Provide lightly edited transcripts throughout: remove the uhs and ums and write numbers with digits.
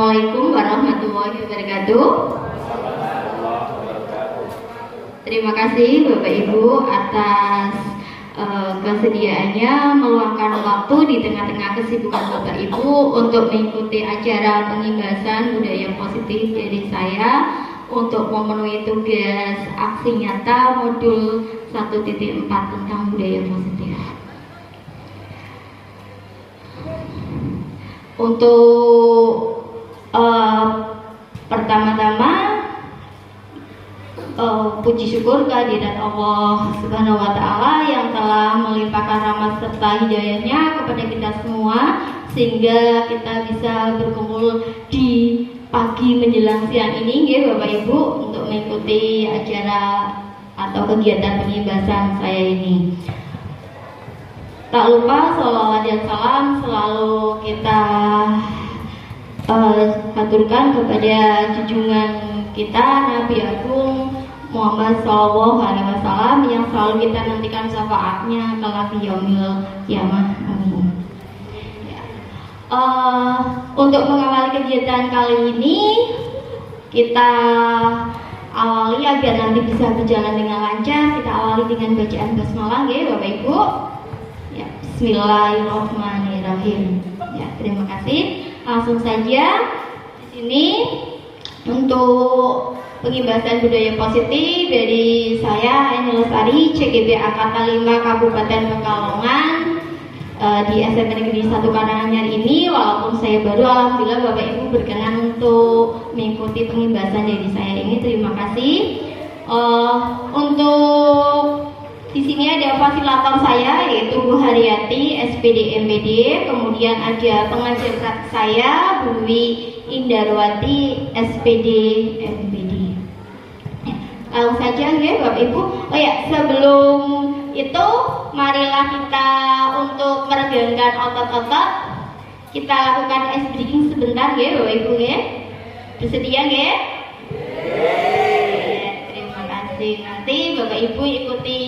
Assalamualaikum warahmatullahi wabarakatuh. Terima kasih Bapak Ibu atas kesediaannya meluangkan waktu di tengah-tengah kesibukan Bapak Ibu untuk mengikuti acara pengimbasan budaya positif dari saya untuk memenuhi tugas aksi nyata modul 1.4 tentang budaya positif. Untuk pertama-tama puji syukur kehadirat Allah Subhanahu wa Ta'ala yang telah melimpahkan rahmat serta hidayahnya kepada kita semua sehingga kita bisa berkumpul di pagi menjelang siang ini ya Bapak Ibu untuk mengikuti acara atau kegiatan pengimbasan saya ini. Tak lupa sholawat dan salam selalu kita haturkan kepada junjungan kita Nabi Agung Muhammad Sallallahu Alaihi Wasallam yang selalu kita nantikan syafaatnya kelak di yaumil kiamah. Amin. Untuk mengawali kegiatan kali ini kita awali agar nanti bisa berjalan dengan lancar. Kita awali dengan bacaan basmalah ya Bapak Ibu. Ya, Bismillahirrahmanirrahim. Ya, terima kasih. Langsung saja di sini untuk pengimbasan budaya positif dari saya Ainul Lestari CGB Angkatan 5 Kabupaten Pekalongan di SMP Negeri 1 Karanganyar ini. Walaupun saya baru, alhamdulillah Bapak Ibu berkenan untuk mengikuti pengimbasan dari saya ini. Terima kasih. Untuk di sini ada fasilitator saya yaitu Bu Haryati SPD MPD, kemudian ada pengajar saya Bu Wi Indarwati SPD MPD. Langsung saja ya Bapak Ibu. Oh ya, sebelum itu marilah kita untuk meregangkan otot-otot kita lakukan ice breathing sebentar ya Bapak Ibu ya. Bersedia ya? Terima kasih. Nanti Bapak Ibu ikuti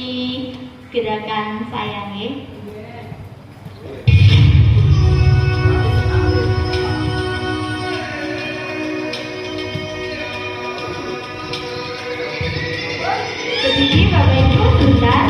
gerakan saya ya. Berdiri Bapak Ibu sebentar.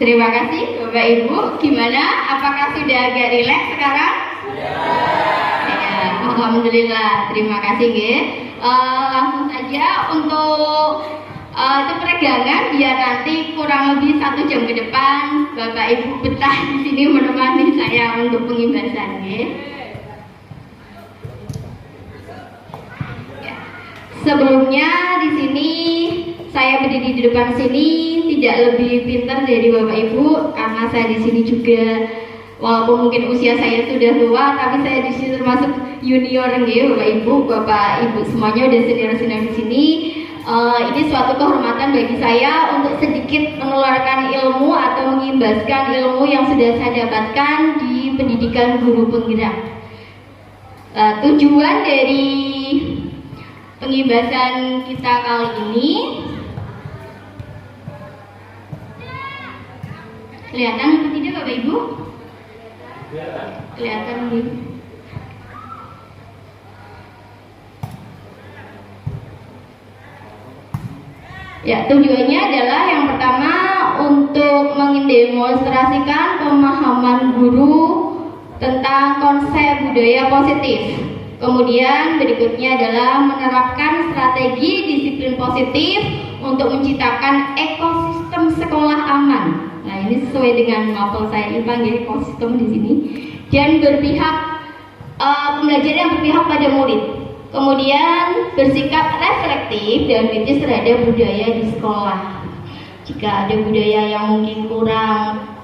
Terima kasih Bapak Ibu. Gimana? Apakah sudah agak rileks sekarang? Ya, alhamdulillah. Terima kasih ya. Langsung saja untuk itu peregangan biar nanti kurang lebih 1 jam ke depan Bapak Ibu betah di sini menemani saya untuk pengimbasan ya. Sebelumnya di sini saya berdiri di depan sini tidak lebih pintar dari Bapak Ibu karena saya di sini juga walaupun mungkin usia saya sudah tua tapi saya di sini termasuk junior ya Bapak Ibu semuanya udah senior-senior di sini. Ini suatu kehormatan bagi saya untuk sedikit menularkan ilmu atau mengimbaskan ilmu yang sudah saya dapatkan di pendidikan guru penggerak. Tujuan dari pengimbasan kita kali ini Kelihatan atau tidak Bapak Ibu? Kelihatan nih. Ya, tujuannya adalah yang pertama untuk mendemonstrasikan pemahaman guru tentang konsep budaya positif. Kemudian berikutnya adalah menerapkan strategi disiplin positif untuk menciptakan ekosistem sekolah aman. Nah, ini sesuai dengan novel saya ini panggil ekosistem di sini. Dan pembelajaran yang berpihak pada murid. Kemudian bersikap reflektif dan kritis terhadap budaya di sekolah. Jika ada budaya yang mungkin kurang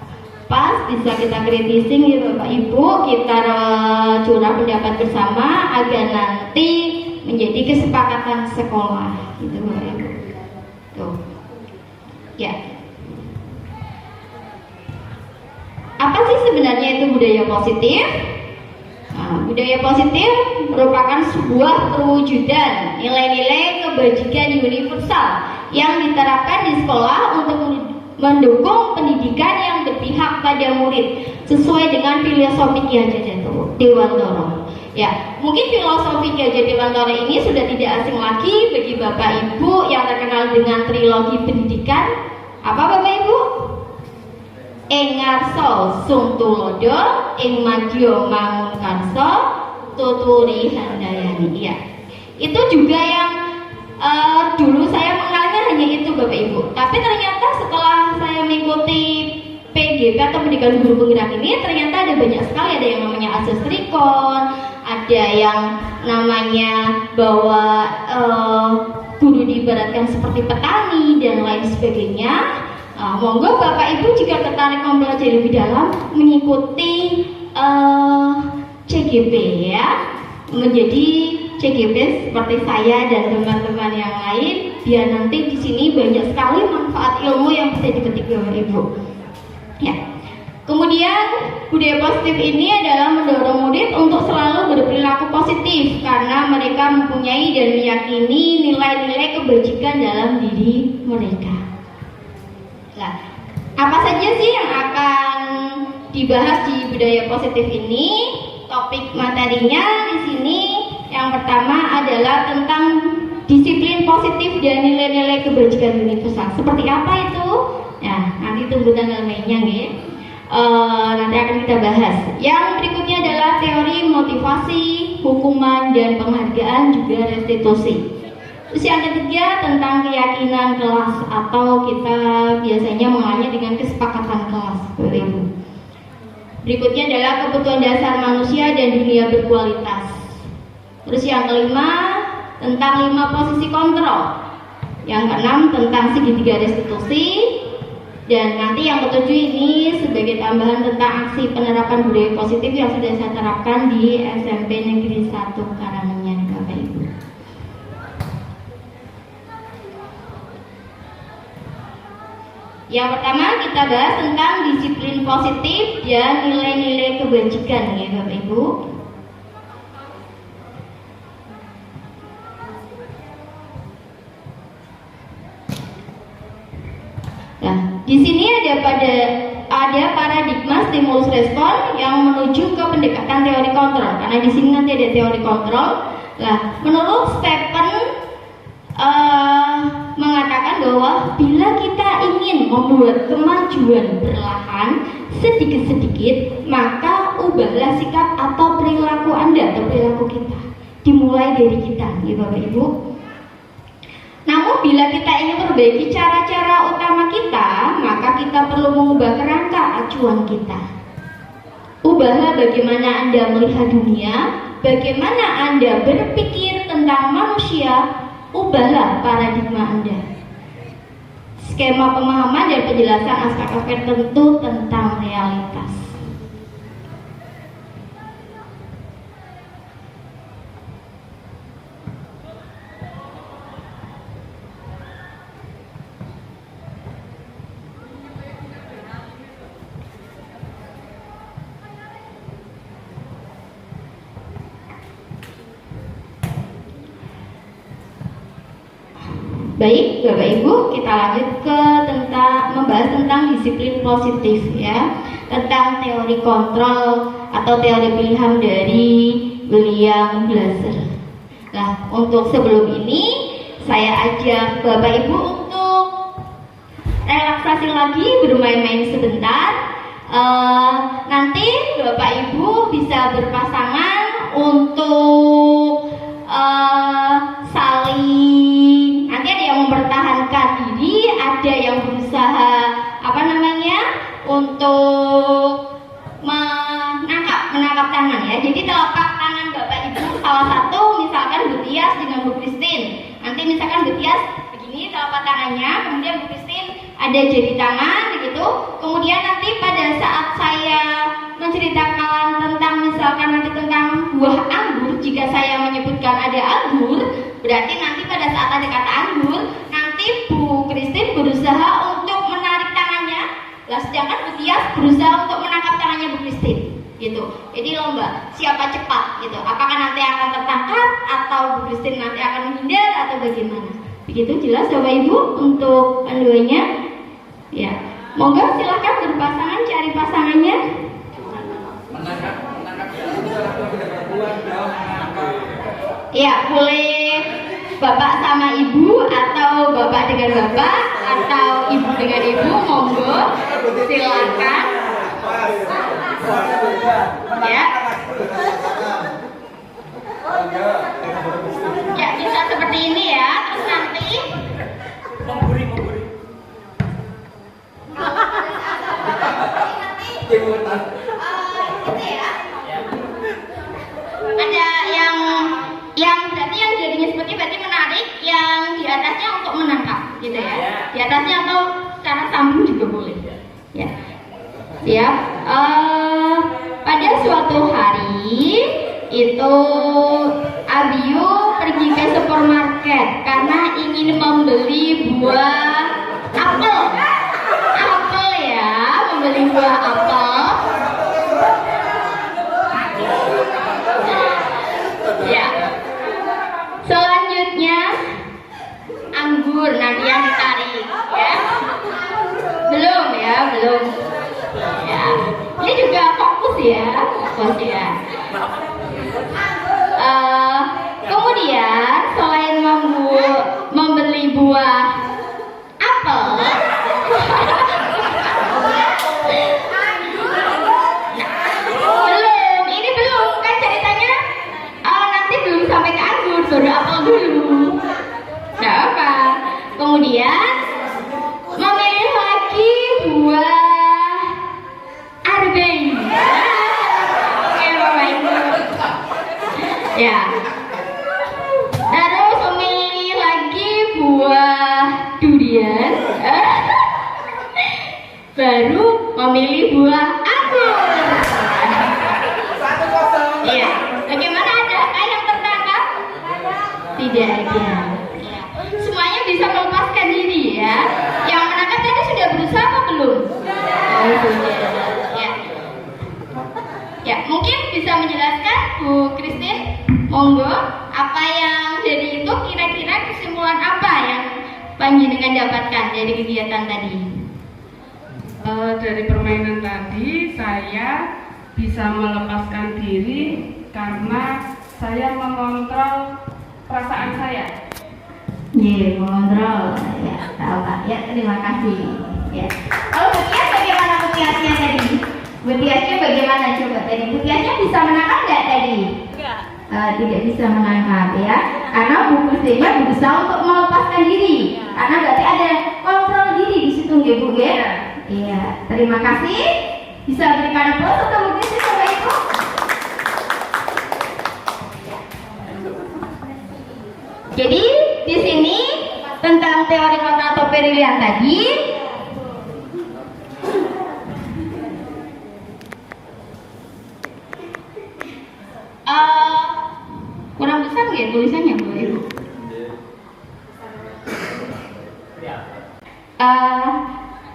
pas, bisa kita kritisi ya Bapak Ibu, kita curah pendapat bersama agar nanti menjadi kesepakatan sekolah. Gitu Bapak Ibu. Tuh. Ya. Apa sih sebenarnya itu budaya positif? Nah, budaya positif merupakan sebuah perwujudan nilai-nilai kebajikan universal yang diterapkan di sekolah untuk mendukung pendidikan yang berpihak pada murid sesuai dengan filosofi Ki Hajar Dewantara. Ya, mungkin filosofi Ki Hajar Dewantara ini sudah tidak asing lagi bagi Bapak Ibu yang terkenal dengan trilogi pendidikan. Apa Bapak Ibu? Ing ngarsa sung tulodo, ing madya mangun karsa, tuturi handayani. Iya. Itu juga yang dulu saya mengenalnya hanya itu Bapak Ibu. Tapi ternyata setelah saya mengikuti PGP atau pendidikan guru penggerak ini, ternyata ada banyak sekali. Ada yang namanya asas trikon, ada yang namanya bahwa guru diibaratkan seperti petani dan lain sebagainya. Monggo Bapak Ibu jika tertarik mempelajari lebih dalam, mengikuti CGP ya, menjadi CGP seperti saya dan teman-teman yang lain, biar nanti di sini banyak sekali manfaat ilmu yang bisa dipetik Bapak Ibu. Ya. Kemudian budaya positif ini adalah mendorong murid untuk selalu berperilaku positif karena mereka mempunyai dan meyakini nilai-nilai kebajikan dalam diri mereka. Nah, apa saja sih yang akan dibahas di budaya positif ini? Topik materinya di sini yang pertama adalah tentang disiplin positif dan nilai-nilai kebajikan universal. Seperti apa itu? Nah, nanti tunggu tanggal mainnya ya. Nanti akan kita bahas. Yang berikutnya adalah teori motivasi, hukuman dan penghargaan juga restitusi. Terus yang ketiga tentang keyakinan kelas atau kita biasanya mengenalnya dengan kesepakatan kelas, Bapak Ibu. Berikutnya adalah kebutuhan dasar manusia dan dunia berkualitas. Terus yang kelima tentang 5 posisi kontrol. Yang keenam tentang segitiga restitusi. Dan nanti yang ketujuh ini sebagai tambahan tentang aksi penerapan budaya positif yang sudah saya terapkan di SMP Negeri 1 Karanganyar, Bapak Ibu. Yang pertama kita bahas tentang disiplin positif dan nilai-nilai kebajikan ya Bapak Ibu. Nah, di sini ada paradigma stimulus respon yang menuju ke pendekatan teori kontrol. Karena di sini nanti ada teori kontrol. Nah, menurut Stephen mengatakan bahwa bila kita ingin membuat kemajuan perlahan sedikit-sedikit, maka ubahlah sikap atau perilaku Anda atau perilaku kita. Dimulai dari kita, ya Bapak Ibu. Namun bila kita ingin memperbaiki cara-cara utama kita, maka kita perlu mengubah kerangka acuan kita. Ubahlah bagaimana Anda melihat dunia, bagaimana Anda berpikir tentang manusia. Ubahlah paradigma Anda. Skema pemahaman dan penjelasan aspek-aspek tertentu tentang realitas. Baik, Bapak Ibu, kita lanjut ke membahas tentang tentang disiplin positif ya, tentang teori kontrol atau teori pilihan dari William Glasser. Nah, untuk sebelum ini saya ajak Bapak Ibu untuk relaksasi lagi, bermain-main sebentar. Nanti Bapak Ibu bisa berpasangan untuk saling, nanti ada yang mempertahankan diri, ada yang berusaha untuk menangkap tangan ya. Jadi telapak tangan Bapak Ibu salah satu, misalkan Bu Tias dengan Bu Christine. Nanti misalkan Bu Tias begini telapak tangannya, kemudian Bu Christine ada jari tangan begitu. Kemudian nanti pada saat saya menceritakan tentang misalkan nanti tentang buah anggur, jika saya menyebutkan ada anggur, berarti nanti pada saat ada kata anggur, nanti Bu Christine berusaha untuk menarik tangannya, sedangkan Bu Tias berusaha untuk menangkap tangannya Bu Christine gitu. Jadi lomba siapa cepat gitu. Apakah nanti akan tertangkap atau Bu Christine nanti akan menghindar atau bagaimana? Begitu jelas Bapak Ibu untuk panduannya. Ya, monggo silahkan berpasangan, cari pasangannya. Ya, boleh Bapak sama Ibu atau Bapak dengan Bapak atau Ibu dengan Ibu, monggo silakan. Ya. Ya, bisa seperti ini ya. Terus nanti gitu ya. Ada yang berarti yang jadinya seperti berarti menarik, yang di atasnya untuk menangkap gitu ya. Di atasnya atau secara sambung juga boleh. Ya. Siap. Pada suatu hari itu Abiu pergi ke supermarket karena ingin membeli buah apel. Apel ya, membeli buah apel. Ya. Selanjutnya anggur nanti yang ditarik ya. Belum ya, belum. Ya. Ini juga fokus ya. Kemudian selain membeli buah apel, belum kan ceritanya, nanti belum sampai ke anggur, baru apel dulu. Nah apa? Kemudian memilih lagi buah arbeng. Oke Bapak Ibu. Ya. Terus memilih lagi buah durian. Baru memilih buah anggur. Iya. Bagaimana, adakah yang tertangkap? Tidak ada. Ya. Semuanya bisa melepaskan diri ya. Yang menangkap tadi sudah berusaha apa belum? Oh, sudah. Ya. Ya, mungkin bisa menjelaskan Bu Christine, monggo, apa yang jadi itu kira-kira kesimpulan apa yang panjenengan dapatkan dari kegiatan tadi? Dari permainan tadi saya bisa melepaskan diri karena saya mengontrol perasaan saya. Iya, mengontrol. Ya, tahu Pak. Ya, terima kasih. Ya. Kalau Bu Tias bagaimana Bu Tiasnya tadi? Bu Tiasnya bagaimana coba tadi? Bu Tiasnya bisa menangkap nggak tadi? Enggak. Tidak bisa menangkap ya. Karena Bu Christine berusaha untuk melepaskan diri. Karena berarti ada kontrol diri di situ nggih Bu ya? Iya. Terima kasih. Bisa berikan aplaus untuk Bu Christine Bapak Ibu. Jadi di sini tentang teori kontrol atau pilihan tadi. Kurang besar nggak tulisannya Bu Ibu?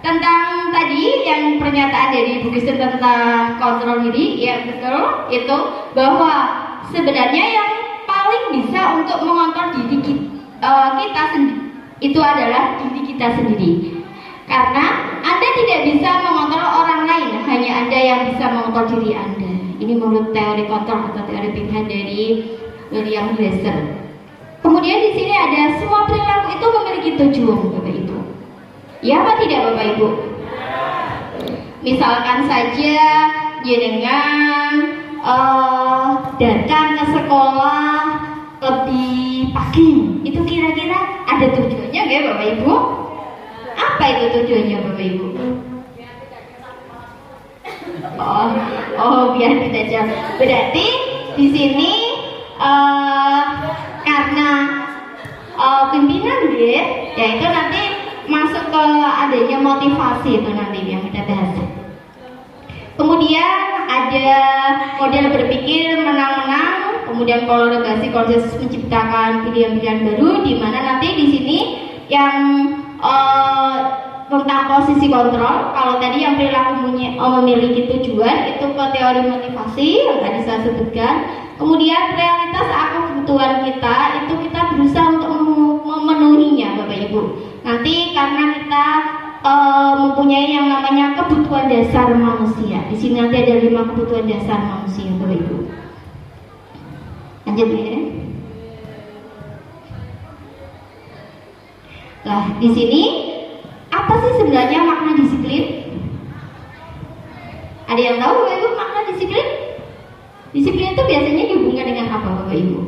Tentang tadi yang pernyataan dari Bu Christine tentang kontrol diri, ya betul itu bahwa sebenarnya yang paling bisa untuk mengontrol diri kita sendiri itu adalah diri kita sendiri. Karena Anda tidak bisa yang bisa mengontrol diri Anda. Ini menurut teori kontrol atau teori pilihan dari William Glasser. Kemudian di sini ada semua perilaku itu memiliki tujuan, Bapak Ibu. Ya apa tidak, Bapak Ibu? Misalkan saja jenengan datang ke sekolah lebih pagi, itu kira-kira ada tujuannya nggak, Bapak Ibu? Apa itu tujuannya, Bapak Ibu? Biar tidak jauh. Berarti di sini karena pimpinan ya itu nanti masuk ke adanya motivasi, itu nanti yang kita bahas. Kemudian ada model berpikir menang-menang, kemudian kolaborasi proses menciptakan pilihan-pilihan baru, di mana nanti di sini yang tentang posisi kontrol. Kalau tadi yang perilaku memiliki tujuan, itu ke teori motivasi yang tadi saya sebutkan. Kemudian realitas atau kebutuhan kita, itu kita berusaha untuk memenuhinya, Bapak Ibu. Nanti karena kita mempunyai yang namanya kebutuhan dasar manusia. Di sini nanti ada 5 kebutuhan dasar manusia, Bapak Ibu. Lanjut ya. Nah, di sini apa sih sebenarnya makna disiplin? Ada yang tahu, Bapak Ibu, makna disiplin? Disiplin itu biasanya dihubungkan dengan apa, Bapak Ibu?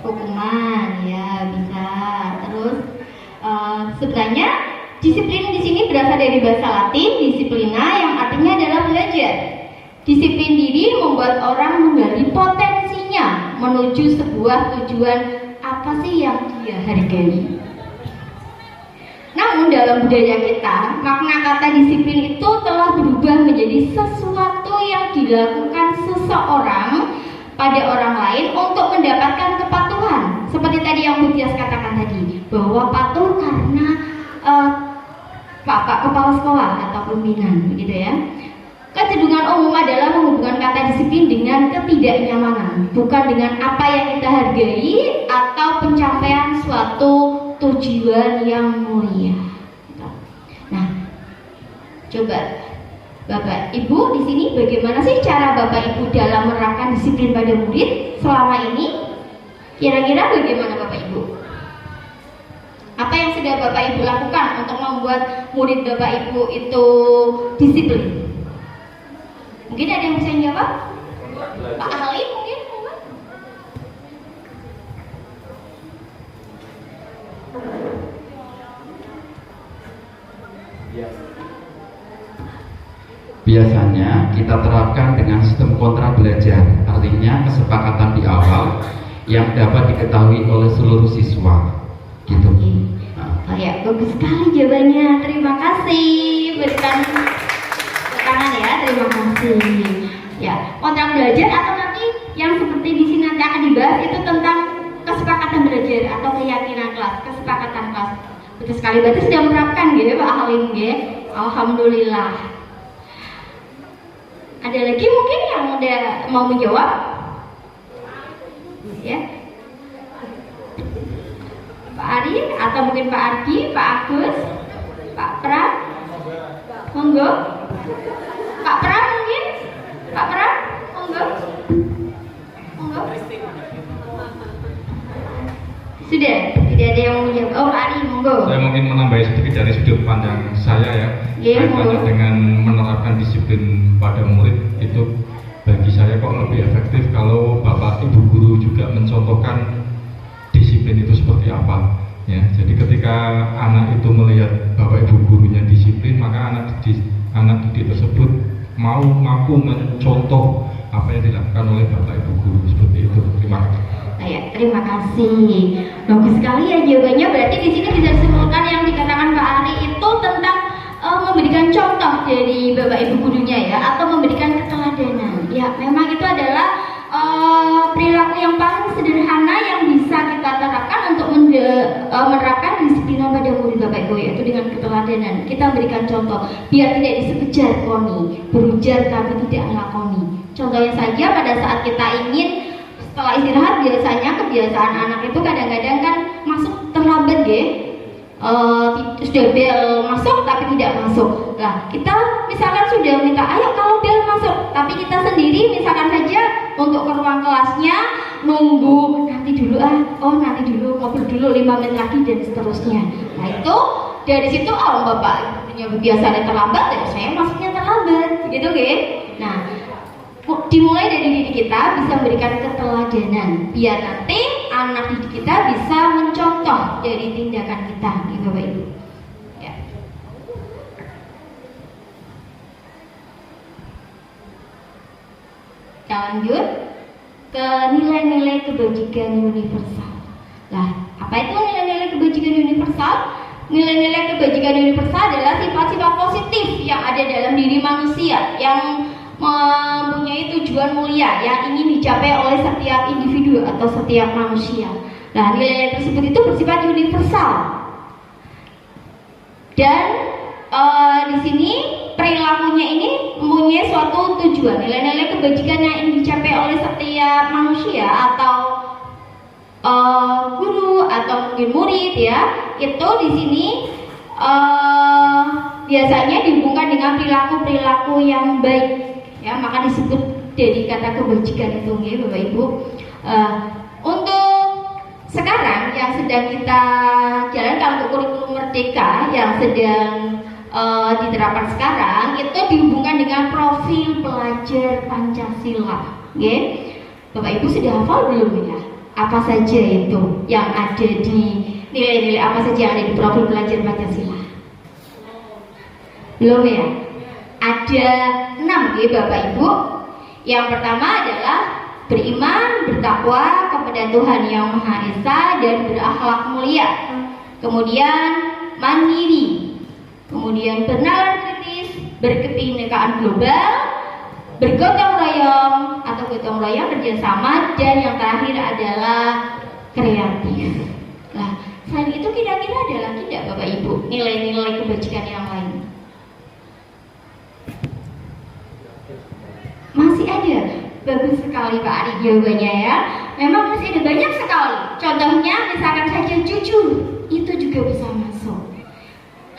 Hukuman, ya bisa. Terus sebenarnya disiplin di sini berasal dari bahasa Latin disiplina, yang artinya adalah belajar. Disiplin diri membuat orang menggali potensinya menuju sebuah tujuan apa sih yang dia hargai. Namun dalam budaya kita, makna kata disiplin itu telah berubah menjadi sesuatu yang dilakukan seseorang pada orang lain untuk mendapatkan kepatuhan. Seperti tadi yang Bu Tias katakan tadi, bahwa patuh karena Bapak Kepala Sekolah atau pimpinan, begitu ya. Kecenderungan umum adalah menghubungkan kata disiplin dengan ketidaknyamanan, bukan dengan apa yang kita hargai atau pencapaian suatu tujuan yang mulia. Nah, coba Bapak Ibu di sini bagaimana sih cara Bapak Ibu dalam menerapkan disiplin pada murid selama ini? Kira-kira bagaimana Bapak Ibu? Apa yang sudah Bapak Ibu lakukan untuk membuat murid Bapak Ibu itu disiplin? Mungkin ada yang bisa jawab? Pak Ali mungkin? Biasanya kita terapkan dengan sistem kontra belajar, artinya kesepakatan di awal yang dapat diketahui oleh seluruh siswa, gitu. Oh ya, bagus sekali jawabannya. Terima kasih. Berikan tangan ya, terima kasih. Ya, kontra belajar atau nanti yang seperti di sini nanti akan dibahas itu tentang kesepakatan belajar atau keyakinan kelas, kesepakatan kelas. Betul sekali, berarti sudah menerapkan gitu Pak Halim ya. Alhamdulillah. Ada lagi mungkin yang udah mau menjawab? Ya. Pak Ari atau mungkin Pak Ardi, Pak Agus, Pak Pram, monggo. Pak Pram mungkin, Pak Pram, monggo. Monggo. Sudah, tidak ada yang mau menjawab. Oh, Pak Ari, monggo. Saya mungkin menambahi sedikit dari sudut pandang saya ya, kaitannya dengan menerapkan disiplin pada murid itu bagi saya kok lebih efektif kalau Bapak Ibu guru juga mencontohkan disiplin itu seperti apa ya. Jadi ketika anak itu melihat Bapak Ibu gurunya disiplin, maka anak didik tersebut mau mampu mencontoh apa yang dilakukan oleh Bapak Ibu guru, seperti itu. Terima kasih. Ya, terima kasih. Bagus sekali ya jawabannya. Berarti di sini bisa disimpulkan yang dikatakan Pak Ari itu tentang memberikan contoh dari Bapak Ibu gurunya ya, atau memberikan keteladanan. Ya, memang itu adalah perilaku yang paling sederhana yang bisa kita terapkan untuk menerapkan disiplin pada murid Bapak Ibu, yaitu dengan keteladanan. Kita berikan contoh biar tidak disebut jargoni, berujar tapi tidak melakoni. Contohnya saja pada saat kita ingin setelah istirahat, biasanya kebiasaan anak itu kadang-kadang kan masuk terlambat ya. Sudah bel masuk tapi tidak masuk. Nah, kita misalkan sudah minta, ayo kalau bel masuk, tapi kita sendiri misalkan saja untuk ke ruang kelasnya nunggu nanti dulu nanti dulu ngobrol dulu 5 menit lagi dan seterusnya. Nah itu dari situ bapak punya biasanya terlambat ya saya masuknya terlambat begitu kan. Nah dimulai dari diri kita bisa memberikan keteladanan biar nanti anak didik kita bisa mencontoh dari tindakan kita bapak ibu ya. Kita lanjut ke nilai-nilai kebajikan universal. Nah, apa itu nilai-nilai kebajikan universal? Nilai-nilai kebajikan universal adalah sifat-sifat positif yang ada dalam diri manusia yang mempunyai tujuan mulia yang ingin dicapai oleh setiap individu atau setiap manusia. Nah, nilai-nilai tersebut itu bersifat universal. Dan di sini perilakunya ini mempunyai suatu tujuan. Nilai-nilai kebajikan yang ingin dicapai oleh setiap manusia atau guru atau mungkin murid ya, itu di sini biasanya dihubungkan dengan perilaku yang baik ya, maka disebut dari kata kebajikan itu ya Bapak Ibu. Untuk sekarang yang sedang kita jalankan untuk kurikulum merdeka yang sedang diterapkan sekarang itu dihubungkan dengan profil pelajar Pancasila ya. Bapak Ibu sudah hafal belum ya? Apa saja itu yang ada di nilai-nilai apa saja yang ada di profil pelajar Pancasila? Belum ya? Ada 6 ya Bapak Ibu. Yang pertama adalah beriman, bertakwa kepada Tuhan Yang Maha Esa dan berakhlak mulia. Kemudian mandiri. Kemudian bernalar kritis, berkebinekaan global, bergotong royong atau gotong royong kerjasama, dan yang terakhir adalah kreatif. Nah, selain itu kira-kira ada lagi tidak Bapak Ibu nilai-nilai kebajikan yang lain? Masih ada? Bagus sekali Pak Ari jawabannya ya. Memang masih ada banyak sekali. Contohnya misalkan saja jujur, itu juga bisa masuk.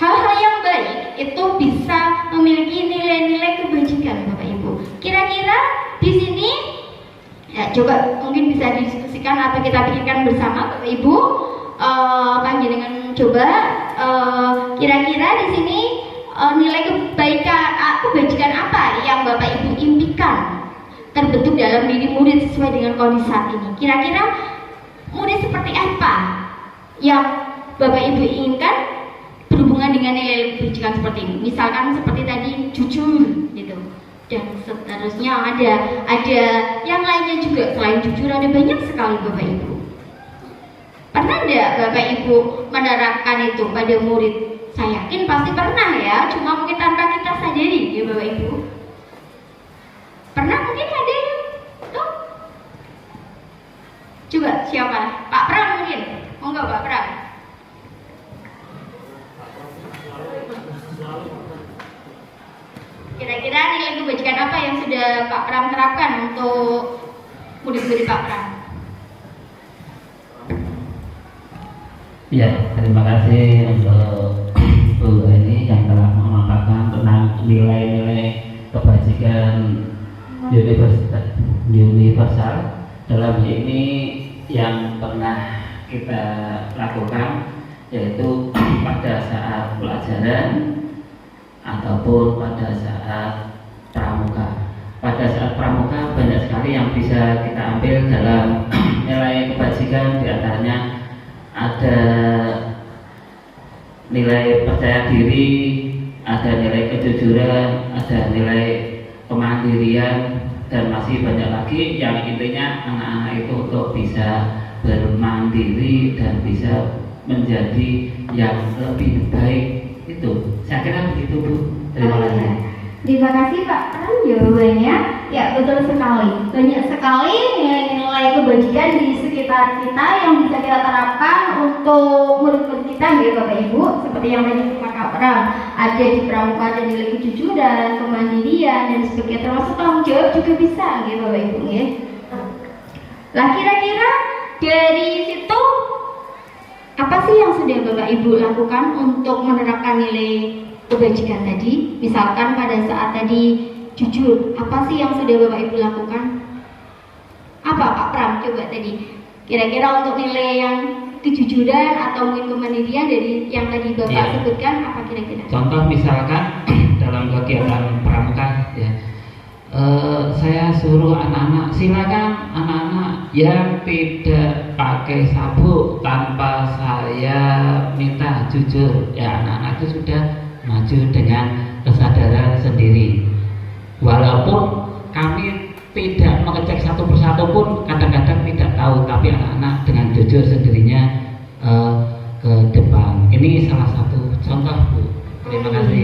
Hal-hal yang baik itu bisa memiliki nilai-nilai kebajikan Bapak Ibu. Kira-kira di sini ya, coba mungkin bisa didiskusikan atau kita pikirkan bersama Bapak Ibu. Panjenengan coba kira-kira di sini nilai kebajikan apa yang Bapak Ibu impikan terbentuk dalam diri murid sesuai dengan kondisi saat ini. Kira-kira murid seperti apa yang Bapak Ibu inginkan berhubungan dengan nilai kebajikan seperti ini? Misalkan seperti tadi jujur gitu, dan seterusnya ada yang lainnya juga. Selain jujur ada banyak sekali Bapak Ibu. Pernah enggak Bapak Ibu menerapkan itu pada murid? Saya yakin pasti pernah ya, cuma mungkin tanpa kita sadari ya Bapak Ibu. Pernah mungkin ada yang tuh? Coba siapa? Pak Pram mungkin? Monggo Pak Pram. Kira-kira nilai kebajikan apa yang sudah Pak Pram terapkan untuk murid-murid Pak Pram? Ya, terima kasih untuk Bu ini yang telah memaparkan tentang nilai-nilai kebajikan universal dalam ini yang pernah kita lakukan, yaitu pada saat pelajaran ataupun pada saat pramuka. Pada saat pramuka banyak sekali yang bisa kita ambil dalam nilai kebajikan, diantaranya ada nilai percaya diri, ada nilai kejujuran, ada nilai kemandirian, dan masih banyak lagi yang intinya anak-anak itu untuk bisa bermandiri dan bisa menjadi yang lebih baik. Itu saya kira begitu Bu. Terima kasih. Terima kasih Pak Pram jawabannya. Ya betul sekali. Banyak sekali nilai-nilai kebajikan di sekitar kita yang bisa kita terapkan untuk murid-murid kita ya Bapak Ibu. Seperti yang tadi Pak Pram, ada di pramuka ada nilai kejujuran, kemandirian dan sebagainya, termasuk tanggung jawab juga bisa ya Bapak Ibu ya. Lah kira-kira dari situ apa sih yang sudah Bapak Ibu lakukan untuk menerapkan nilai kebajikan tadi. Misalkan pada saat tadi jujur, apa sih yang sudah Bapak Ibu lakukan? Apa Pak Pram coba tadi? Kira-kira untuk nilai yang kejujuran atau mungkin kemandirian dari yang tadi Bapak sebutkan apa kira-kira? Contoh misalkan dalam kegiatan pramuka ya, saya suruh anak-anak, silakan anak-anak yang tidak pakai sabuk tanpa saya minta jujur, ya anak-anak itu sudah maju dengan kesadaran sendiri. Walaupun kami tidak mengecek satu persatu pun kadang-kadang tidak tahu, tapi anak-anak dengan jujur sendirinya ke depan. Ini salah satu contoh, Bu. Terima kasih.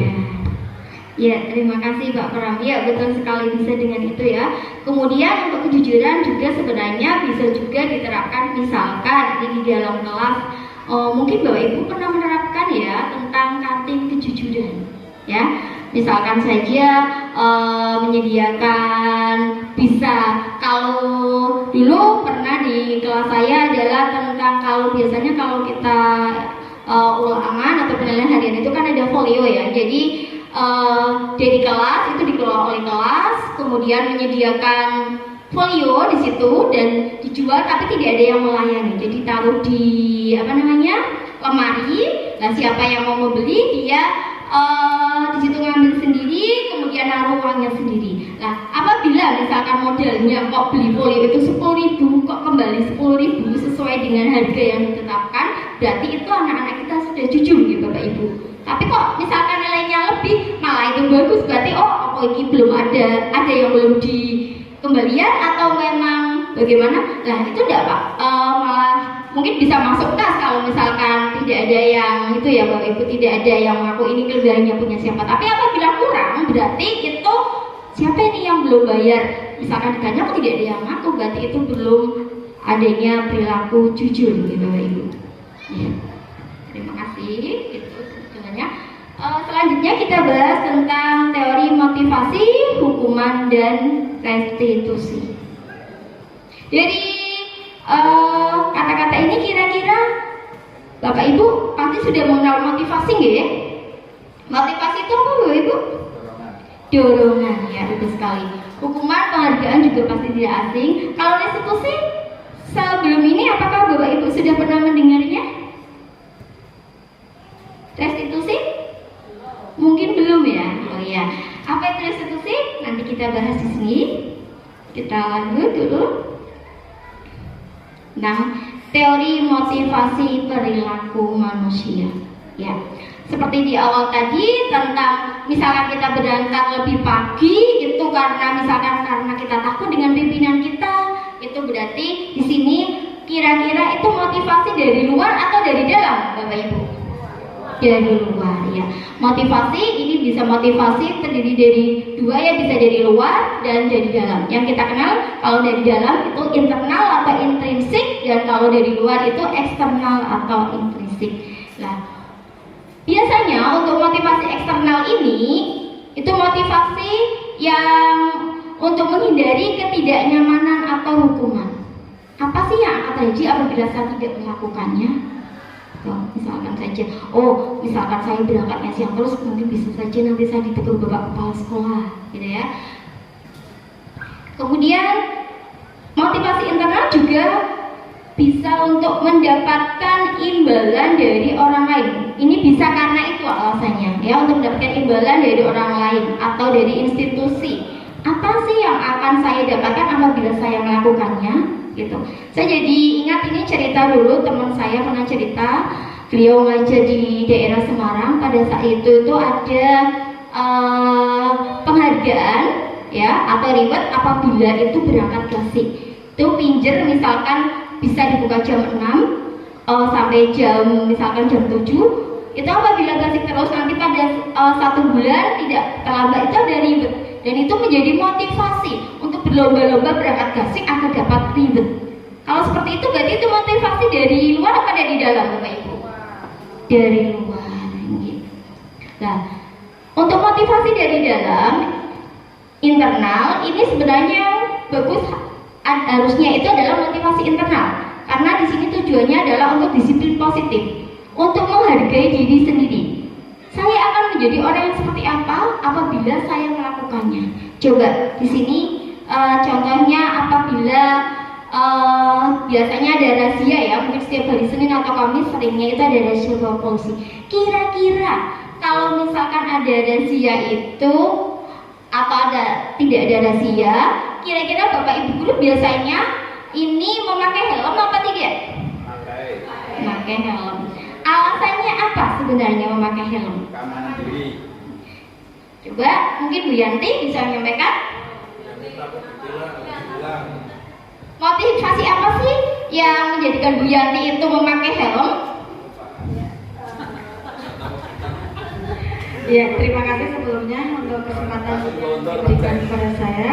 Ya, terima kasih Pak Pram. Ya, betul sekali, bisa dengan itu ya. Kemudian untuk kejujuran juga sebenarnya bisa juga diterapkan, misalkan di dalam kelas. Mungkin Bapak Ibu pernah menerapkan ya tentang kantin kejujuran. Ya, misalkan saja menyediakan, bisa, kalau dulu pernah di kelas saya adalah tentang kalau biasanya kalau kita ulangan atau penilaian harian itu kan ada folio ya. Jadi dari kelas itu dikelola oleh kelas, kemudian menyediakan folio di situ dan dijual, tapi tidak ada yang melayani. Jadi taruh di lemari. Nah, siapa yang mau membeli dia di situ ngambil sendiri, kemudian naruh uangnya sendiri. Nah, apabila misalkan modalnya kok beli folio itu 10.000, kok kembali 10.000 sesuai dengan harga yang ditetapkan, berarti itu anak-anak kita sudah jujur gitu Bapak Ibu. Tapi kok misalkan nilainya lebih, malah itu bagus, berarti apa ini belum ada yang belum dikembalian atau memang bagaimana? Nah, itu enggak Pak, malah mungkin bisa masuk kas kalau misalkan tidak ada yang itu ya Bapak Ibu, tidak ada yang mengaku ini kelebihannya punya siapa. Tapi apabila kurang, berarti itu siapa ini yang belum bayar. Misalkan ditanya kok tidak ada yang mengaku, berarti itu belum adanya perilaku jujur gitu Bapak Ibu. Ya. Terima kasih. Itu sebenarnya. Selanjutnya kita bahas tentang teori motivasi, hukuman, dan restitusi. Dari kata-kata ini kira-kira Bapak Ibu pasti sudah mengenal motivasi nggak ya? Motivasi itu apa Bapak Ibu? Dorongan, ya betul sekali. Hukuman, penghargaan juga pasti tidak asing. Kalau restitusi, sebelum ini apakah Bapak Ibu sudah pernah mendengarnya? Restitusi? Mungkin belum ya. Oh iya. Apa itu restitusi? Nanti kita bahas di sini. Kita lanjut dulu. Nah, teori motivasi perilaku manusia. Ya, seperti di awal tadi tentang misalkan kita berangkat lebih pagi itu karena kita takut dengan pimpinan kita, itu berarti di sini kira-kira itu motivasi dari luar atau dari dalam, Bapak Ibu? Dari luar ya. Motivasi ini bisa motivasi terdiri dari dua ya, bisa dari luar dan dari dalam. Yang kita kenal kalau dari dalam itu internal atau intrinsik, dan kalau dari luar itu eksternal atau intrinsik. Nah, biasanya untuk motivasi eksternal ini itu motivasi yang untuk menghindari ketidaknyamanan atau hukuman. Apa sih yang akan terjadi apabila saya tidak melakukannya? Misalkan saja, misalkan saya berangkatnya siang terus, mungkin bisa saja nanti saya ditegur Bapak Kepala Sekolah, gitu ya. Kemudian motivasi internal juga bisa untuk mendapatkan imbalan dari orang lain. Ini bisa karena itu alasannya, ya, untuk mendapatkan imbalan dari orang lain atau dari institusi. Apa sih yang akan saya dapatkan apabila saya melakukannya? Gitu. Saya jadi ingat ini cerita dulu, teman saya pernah cerita, beliau ngajar di daerah Semarang. Pada saat itu ada penghargaan ya atau reward apabila itu berangkat klasik. Itu pinjer misalkan bisa dibuka jam 6 sampai jam misalkan jam 7. Itu apabila klasik terus nanti pada 1 bulan tidak terlambat itu ada reward. Dan itu menjadi motivasi untuk berlomba-lomba berangkat gasing agar dapat reward. Kalau seperti itu berarti itu motivasi dari luar apa dari dalam Bapak Ibu? Dari luar gitu. Nah, untuk motivasi dari dalam internal ini sebenarnya bagus, harusnya itu adalah motivasi internal. Karena di sini tujuannya adalah untuk disiplin positif, untuk menghargai diri sendiri. Saya akan menjadi menjadi orang yang seperti apa apabila saya melakukannya. Coba di sini contohnya apabila biasanya ada razia ya, mungkin setiap hari Senin atau Kamis seringnya itu ada razia bawa polusi. Kira-kira kalau misalkan ada razia itu atau tidak ada razia, kira-kira Bapak Ibu guru biasanya ini memakai helm apa tidak? Memakai helm. Alasannya apa sebenarnya memakai helm? Keamanan diri. Coba mungkin Bu Yanti bisa menyampaikan. Motivasi apa sih yang menjadikan Bu Yanti itu memakai helm? Ya, terima kasih sebelumnya untuk kesempatan yang diberikan kepada saya.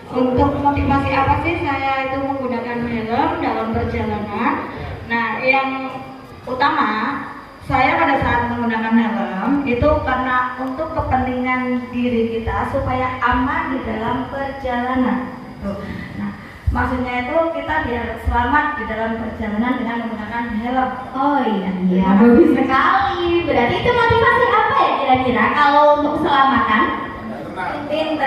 Untuk motivasi apa sih saya itu menggunakan helm dalam perjalanan? Nah, yang utama saya pada saat menggunakan helm itu karena untuk kepentingan diri kita supaya aman di dalam perjalanan. Tuh. Nah, maksudnya itu kita biar selamat di dalam perjalanan dengan menggunakan helm. Oh iya, bagus sekali. Berarti itu motivasi apa ya kira-kira kalau untuk keselamatan?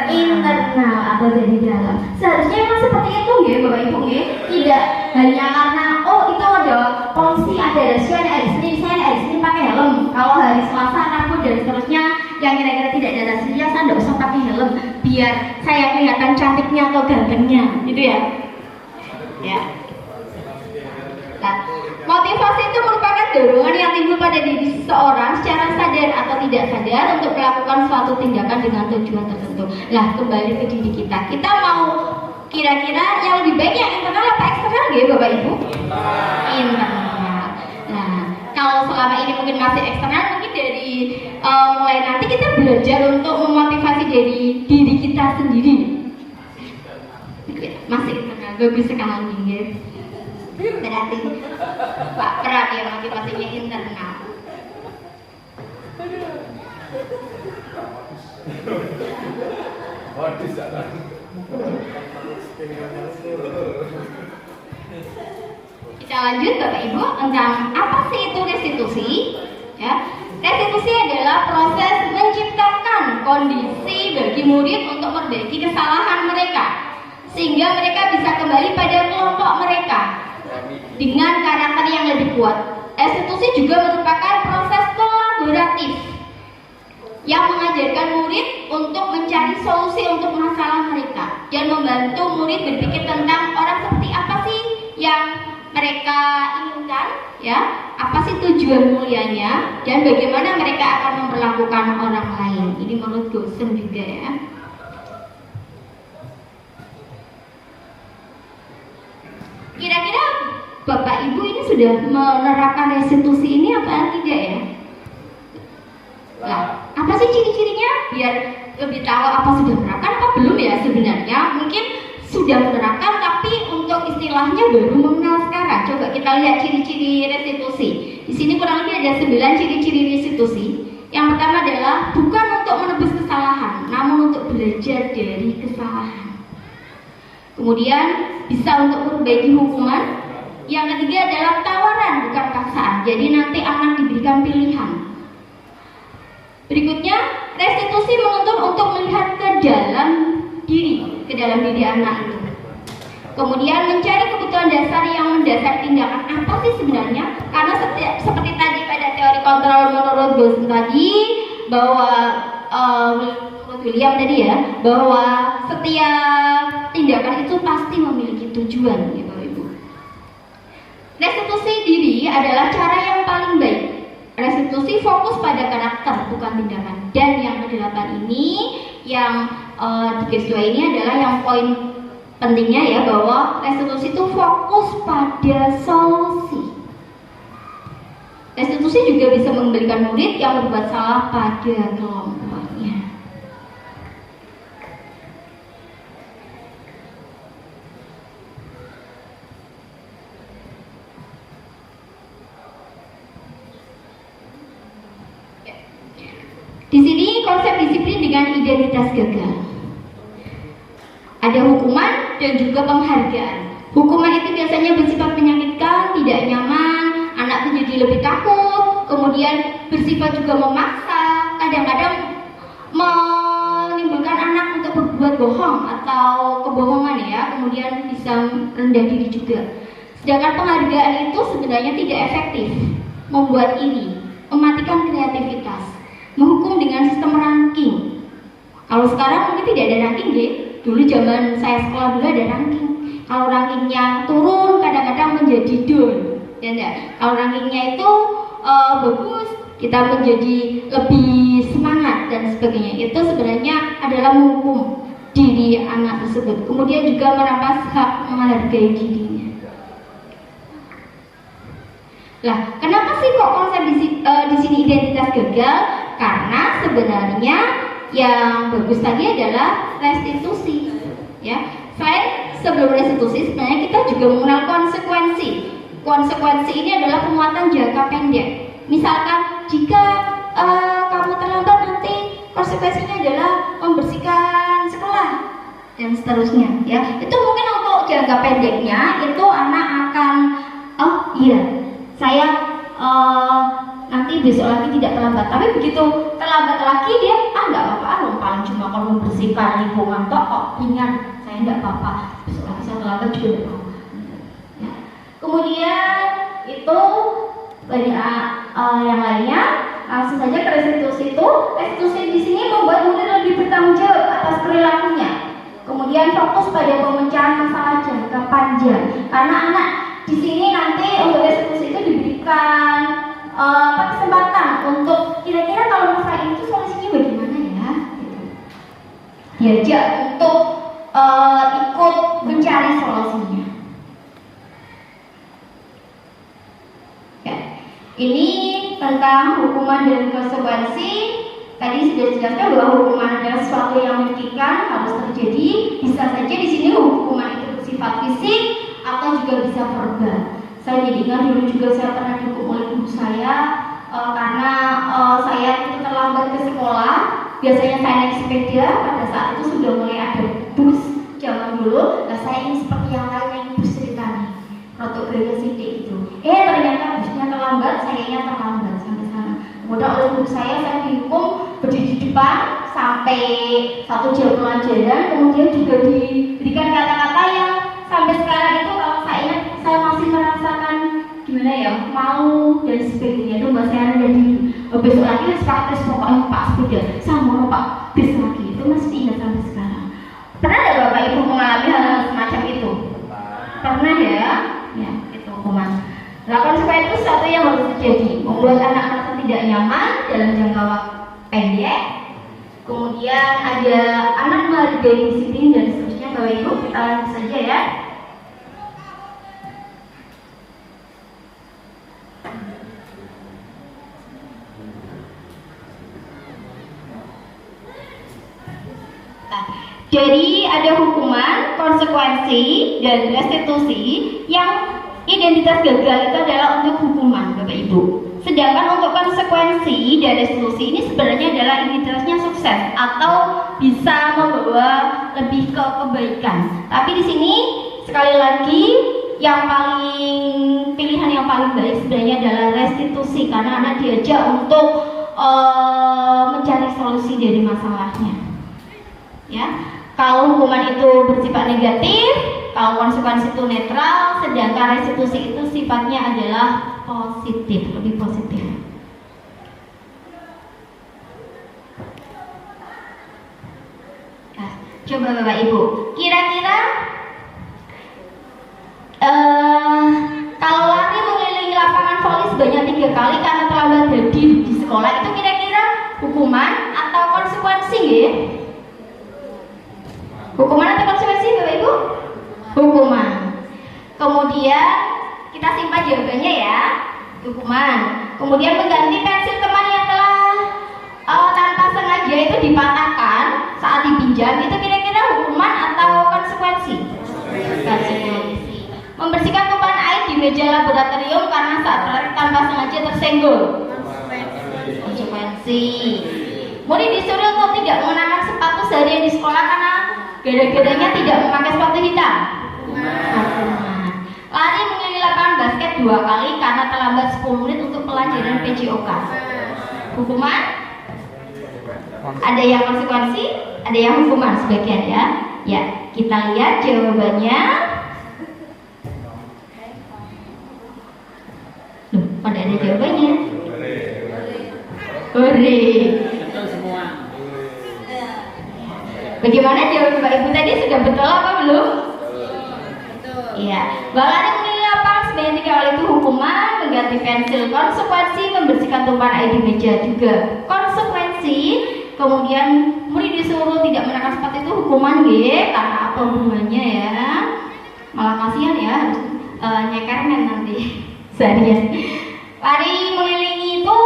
Internal atau dari dalam. Seharusnya memang seperti itu ya Bapak Ibu ya. Tidak hanya karena oh itu ada polusi, ada razia, ada hari Senin, saya hari Senin pakai helm. Kalau hari Selasa, Rabu dan seterusnya yang kira-kira tidak ada razia, saya tidak usah pakai helm biar saya kelihatan cantiknya atau gantengnya, gitu ya. Ya. Nah, motivasi itu merupakan dorongan yang timbul pada diri seseorang secara sadar atau tidak sadar untuk melakukan suatu tindakan dengan tujuan tertentu. Nah, kembali ke diri kita. Kita mau kira-kira yang lebih baik yang internal apa eksternal ya Bapak Ibu? Internal. Nah, kalau selama ini mungkin masih eksternal, mungkin dari mulai nanti kita belajar untuk memotivasi dari diri kita sendiri. Masih internal, bagus sekali ya. Berarti Pak peran ya motivasinya internal. Kita lanjut Bapak Ibu tentang apa sih itu restitusi? Ya, restitusi adalah proses menciptakan kondisi bagi murid untuk memperbaiki kesalahan mereka sehingga mereka bisa kembali pada kelompok mereka dengan karakter yang lebih kuat. Restitusi juga merupakan proses kolaboratif yang mengajarkan murid untuk mencari solusi untuk masalah mereka dan membantu murid berpikir tentang orang seperti apa sih yang mereka inginkan, ya, apa sih tujuan mulianya dan bagaimana mereka akan memperlakukan orang lain. Ini menurut dosen juga ya. Kira-kira Bapak Ibu ini sudah menerapkan restitusi ini apa tidak ya? Nah, apa sih ciri-cirinya? Biar lebih tahu apa sudah menerapkan apa belum ya sebenarnya. Mungkin sudah menerapkan tapi untuk istilahnya baru mengenal sekarang. Coba kita lihat ciri-ciri restitusi. Di sini kurang lebih ada 9 ciri-ciri restitusi. Yang pertama adalah bukan untuk menebus kesalahan, namun untuk belajar dari kesalahan. Kemudian bisa untuk memperbaiki hukuman. Yang ketiga adalah tawaran bukan paksaan. Jadi nanti akan diberikan pilihan. Berikutnya, restitusi menuntut untuk melihat ke dalam diri anak itu. Kemudian mencari kebutuhan dasar yang mendasar tindakan apa sih sebenarnya? Karena seperti tadi pada teori kontrol menurut dosen tadi bahwa menurut William tadi ya, bahwa setiap tindakan itu pasti memiliki tujuan, ya Bapak Ibu. Restitusi diri adalah cara yang paling baik. Restitusi fokus pada karakter bukan tindakan. Dan yang ke-8 ini yang di garis 2 ini adalah yang poin pentingnya ya, bahwa restitusi itu fokus pada solusi. Restitusi juga bisa mengembalikan murid yang berbuat salah pada kelompoknya. Di sini konsep disiplin dengan identitas gagal. Ada hukuman dan juga penghargaan. Hukuman itu biasanya bersifat menyakitkan, tidak nyaman, anak menjadi lebih takut, kemudian bersifat juga memaksa, kadang-kadang menimbulkan anak untuk berbuat bohong atau kebohongan ya, kemudian bisa rendah diri juga. Sedangkan penghargaan itu sebenarnya tidak efektif, membuat iri, mematikan kreativitas, menghukum dengan sistem ranking. Kalau sekarang mungkin tidak ada ranking deh. Dulu zaman saya sekolah dulu ada ranking. Kalau rankingnya turun kadang-kadang menjadi down, ya enggak? Kalau rankingnya itu bagus, kita menjadi lebih semangat dan sebagainya. Itu sebenarnya adalah menghukum diri anak tersebut. Kemudian juga merampas hak menghargai dirinya. Lah, kenapa sih kok konsep di sini identitas gagal? Karena sebenarnya yang bagus tadi adalah restitusi, ya. Selain sebelum restitusi, sebenarnya kita juga mengenal konsekuensi. Konsekuensi ini adalah penguatan jangka pendek. Misalkan jika kamu terlambat, nanti konsekuensinya adalah membersihkan sekolah dan seterusnya, ya. Itu mungkin untuk jangka pendeknya itu anak akan, oh iya, saya nanti besok lagi tidak terlambat. Tapi begitu terlambat lagi dia, nggak apa-apa, paling cuma kalau membersihkan lingkungan toh kok ringan, saya nggak apa-apa. Besok lagi saya terlambat juga nggak apa-apa. Ya. Kemudian itu banyak yang lainnya. Langsung saja ke restitusi itu. Restitusi di sini membuat murid lebih bertanggung jawab atas perilakunya. Kemudian fokus pada pemecahan masalah jangka panjang. Karena anak di sini nanti untuk restitusi itu diberikan kesempatan untuk kira-kira kalau masalah itu solusinya bagaimana ya? Diajak untuk ikut mencari solusinya. Ya. Ini tentang hukuman dan konsekuensi. Tadi sudah dijelaskan bahwa hukuman adalah sesuatu yang menyakitkan, harus terjadi. Bisa saja di sini hukuman itu bersifat fisik atau juga bisa verbal. Saya jadi ingat dulu juga saya pernah dihukum oleh guru saya karena saya itu terlambat ke sekolah. Biasanya saya naik sepeda, pada saat itu sudah mulai ada bus zaman dulu. Nah, saya ingin seperti yang lain yang bus ceritanya, rotok gaya sidik itu. Ternyata busnya terlambat, sayanya terlambat sampai sana. Kemudian oleh guru saya dihukum berdiri di depan sampai 1 jam pelajaran. Kemudian juga diberikan kata-kata yang sampai sekarang itu kalau saya ingat saya masih merasakan gimana ya, malu dan sebagainya. Itu bahasa saya rendah diri. Besok lagi harus praktis, pokoknya Pak sepeda saya mau Pak besok lagi. Itu masih ingat sampai sekarang. Pernah ada Bapak Ibu mengalami hal semacam itu? Pernah ya? Ya, itu hukuman. Nah, konsekuensi itu sesuatu yang harus terjadi, membuat anak merasa tidak nyaman dalam jangka waktu pendek. Kemudian ada anak menghargai disiplin dan seterusnya. Bapak Ibu, kita lanjut saja ya. Jadi ada hukuman, konsekuensi, dan restitusi. Yang identitas gagal itu adalah untuk hukuman, Bapak Ibu. Sedangkan untuk konsekuensi dan restitusi ini sebenarnya adalah identitasnya sukses atau bisa membawa lebih ke kebaikan. Tapi di sini sekali lagi yang paling pilihan yang paling baik sebenarnya adalah restitusi, karena anak diajak untuk mencari solusi dari masalahnya. Ya. Kalau hukuman itu bersifat negatif, kalau konsekuensi itu netral, sedangkan restitusi itu sifatnya adalah positif, lebih positif. Nah, coba Bapak Ibu, kira-kira kalau lari mengelilingi lapangan voli sebanyak 3 kali karena terlambat hadir di sekolah, itu kira-kira hukuman atau konsekuensi ya? Hukuman atau konsekuensi Bapak Ibu? Hukuman. Kemudian kita simpan jawabannya ya. Hukuman. Kemudian mengganti pensil teman yang telah tanpa sengaja itu dipatahkan saat dipinjam, itu kira-kira hukuman atau konsekuensi? Konsekuensi. Membersihkan tumpahan air di meja laboratorium karena saat tanpa sengaja tersenggol. Konsekuensi. Murid disuruh untuk tidak mengenakan sepatu seharian di sekolah karena gara-garanya tidak memakai sepatu hitam. Lari mengelilingi lapangan basket 2 kali karena terlambat 10 menit untuk pelajaran PJOK. Hukuman? Ada yang konsekuensi, ada yang hukuman sebagian ya. Ya, kita lihat jawabannya. Loh, pada ada jawabannya. Hore. Bagaimana jawaban Bapak Ibu tadi, sudah betul apa belum? Iya. Bahwa ada menilai lapang sebanyak 3 kali itu hukuman, mengganti pensil, konsekuensi membersihkan tumpahan air di meja juga konsekuensi. Kemudian murid disuruh tidak menekan seperti itu hukuman G, karena apa hubungannya ya? Malah kasihan ya, harus nyekermen nanti seharian. Lari mengelilingi itu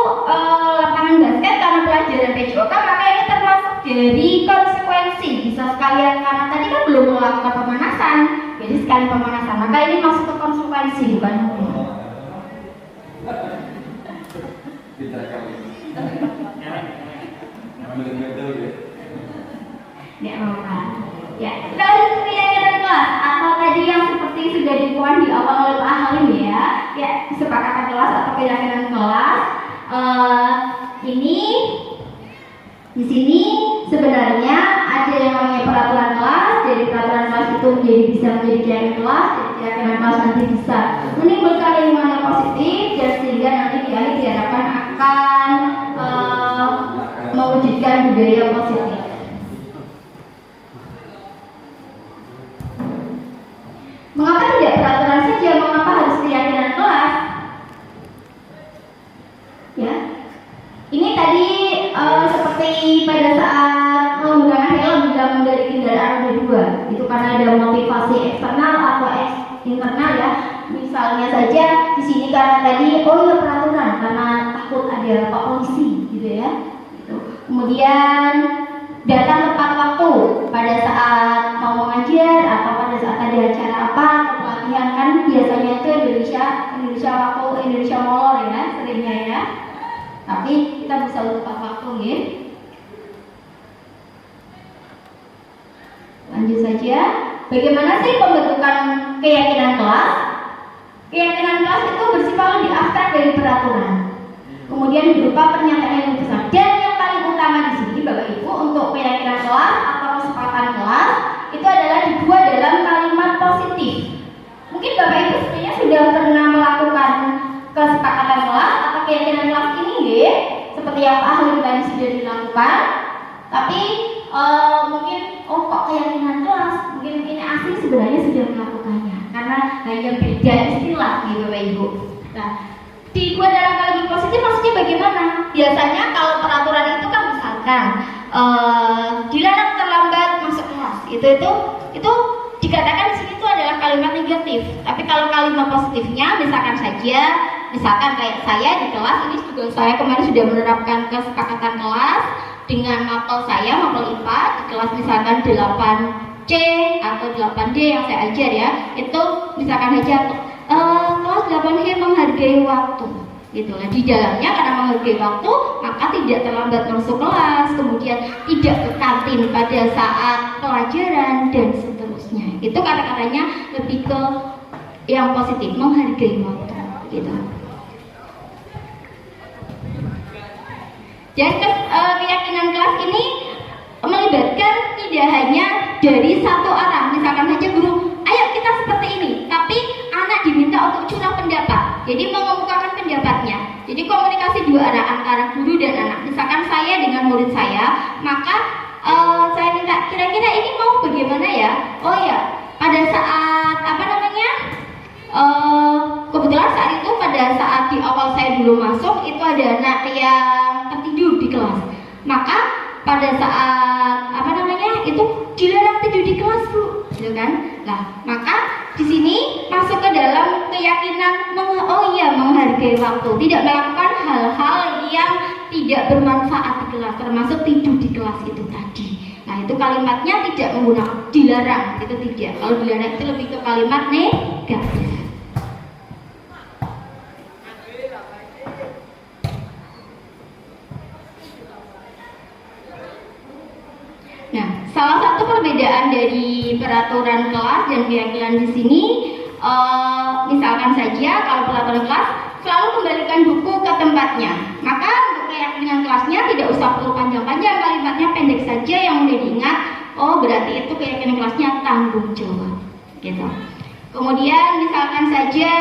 lapangan basket karena pelajaran PJOK, maka ini termasuk dari konsekuensi. Bisa sekalian karena tadi kan belum melakukan pemanasan, jadi sekali pemanasan, maka ini masuk ke konsekuensi bukan hukuman. Ya, ya, kita lanjut ke keyakinan kelas atau tadi yang seperti sudah dikuat di awal oleh Pak Halim ya, kesepakatan kelas atau keyakinan kelas. Ini di sini sebenarnya ada yang namanya peraturan kelas. Jadi peraturan kelas itu bisa menjadi keyakinan kelas, jadi keyakinan kelas nanti bisa menimbulkan lingkungan yang positif dan sehingga nanti di akhir diharapkan akan mewujudkan budaya positif. Mengapa tidak peraturan saja? Mengapa harus keyakinan kelas? Ya, ini tadi seperti pada saat menggunakan helm dalam mengendari kendaraan roda 2, itu karena ada motivasi eksternal atau internal ya. Misalnya saja di sini karena tadi ya peraturan karena takut ada Pak Polisi gitu ya. Gitu. Kemudian datang tepat waktu pada saat mau mengajar atau pada saat ada acara apa pelatihan, kan biasanya itu Indonesia molor ya seringnya ya, tapi kita bisa tepat waktu ya. Lanjut saja, bagaimana sih pembentukan keyakinan kelas? Keyakinan kelas itu bersifat lebih abstrak dari peraturan, kemudian berupa pernyataan yang besar, dan yang paling utama di sini Bapak Ibu untuk keyakinan kelas atau kesepakatan kelas itu adalah dibuat dalam kalimat positif. Mungkin Bapak Ibu sebenarnya sudah pernah melakukan kesepakatan kelas atau keyakinan kelas ini ya, seperti yang Pak Halim tadi sudah dilakukan. Tapi mungkin kok keyakinan kelas, mungkin ini asli sebenarnya sudah melakukannya karena hanya beda istilah gitu Bapak Ibu. Nah, dibuat dalam kalimat positif maksudnya bagaimana? Biasanya kalau peraturan itu kan misalkan dilarang terlambat masuk kelas, itu dikatakan di sini itu adalah kalimat negatif. Tapi kalau kalimat positifnya misalkan kayak saya di kelas ini juga saya kemarin sudah menerapkan kesepakatan kelas dengan mapel saya, mapel IPA di kelas misalkan 8C atau 8D yang saya ajar ya, itu misalkan aja kelas 8D menghargai waktu gitu lah. Di dalamnya karena menghargai waktu maka tidak terlambat masuk kelas, kemudian tidak ke kantin pada saat pelajaran dan seterusnya. Itu kata-katanya lebih ke yang positif, menghargai waktu gitu. Dan keyakinan kelas ini melibatkan tidak hanya dari satu arah. Misalkan saja guru, ayo kita seperti ini, tapi anak diminta untuk curah pendapat, jadi mengemukakan pendapatnya. Jadi komunikasi dua arah antara guru dan anak. Misalkan saya dengan murid saya, maka saya minta kira-kira ini mau bagaimana ya? Oh ya, pada saat kebetulan saat itu pada saat di awal saya dulu masuk itu ada anak yang tertidur di kelas. Maka pada saat itu dilarang tidur di kelas Bu, gitu kan? Nah, maka di sini masuk ke dalam keyakinan menghargai waktu, tidak melakukan hal-hal yang tidak bermanfaat di kelas, termasuk tidur di kelas itu tadi. Nah, itu kalimatnya tidak menggunakan dilarang, itu tidak. Kalau dilarang itu lebih ke kalimat negatif. Nah, salah satu perbedaan dari peraturan kelas dan keyakinan di sini, misalkan saja kalau peraturan kelas selalu kembalikan buku ke tempatnya, maka untuk keyakinan keyakinan kelasnya tidak usah perlu panjang-panjang, kalimatnya pendek saja yang mudah diingat. Oh, berarti itu keyakinan kelasnya tanggung jawab, gitu. Kemudian misalkan saja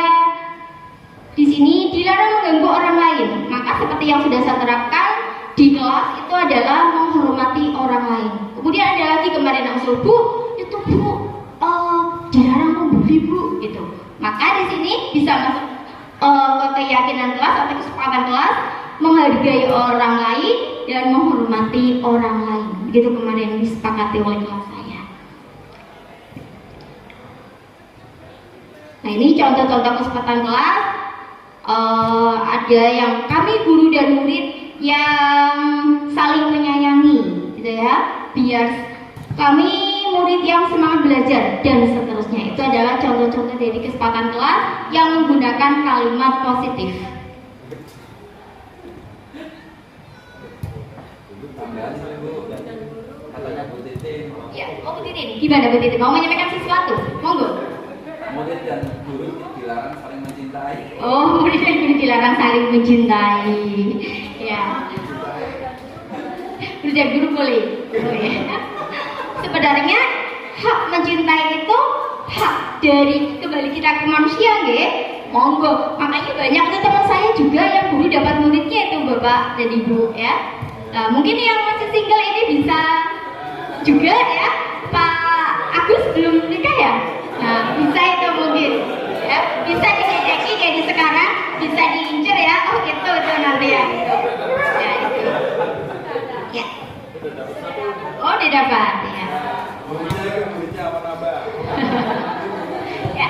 di sini dilarang mengganggu orang lain, maka seperti yang sudah saya terapkan di kelas itu adalah menghormati orang lain. Kemudian ada lagi kemarin usul, Bu, itu Bu dilarang membuli Bu, gitu. Maka di sini bisa masuk ke keyakinan kelas atau kesepakatan kelas, menghargai orang lain dan menghormati orang lain. Begitu kemarin disepakati oleh kelas saya. Nah, ini contoh-contoh kesepakatan kelas. Ada yang kami guru dan murid yang saling menyayangi, gitu ya, biar kami murid yang semangat belajar dan seterusnya. Itu adalah contoh-contoh dari kesepakatan kelas yang menggunakan kalimat positif. Ya, Bu Titin, gimana Bu Titin? Mau menyampaikan sesuatu? Monggo. Murid dan guru dilarang saling mencintai. Oh, murid dan guru dilarang saling mencintai. Ya. Murid dan guru boleh. Sebenarnya hak mencintai itu hak dari kembali kita ke manusia, nggih. Monggo. Makanya banyak tuh teman saya juga yang guru dapat muridnya itu Bapak dan Ibu, ya. Nah, mungkin yang masih single ini bisa juga ya, Pak Agus belum nikah ya. Nah, bisa itu mungkin, ya, bisa dijejaki jadi sekarang, bisa diincer ya. Oh gitu itu nanti ya. Ya itu. Ya. Oh didapat ya. Ya.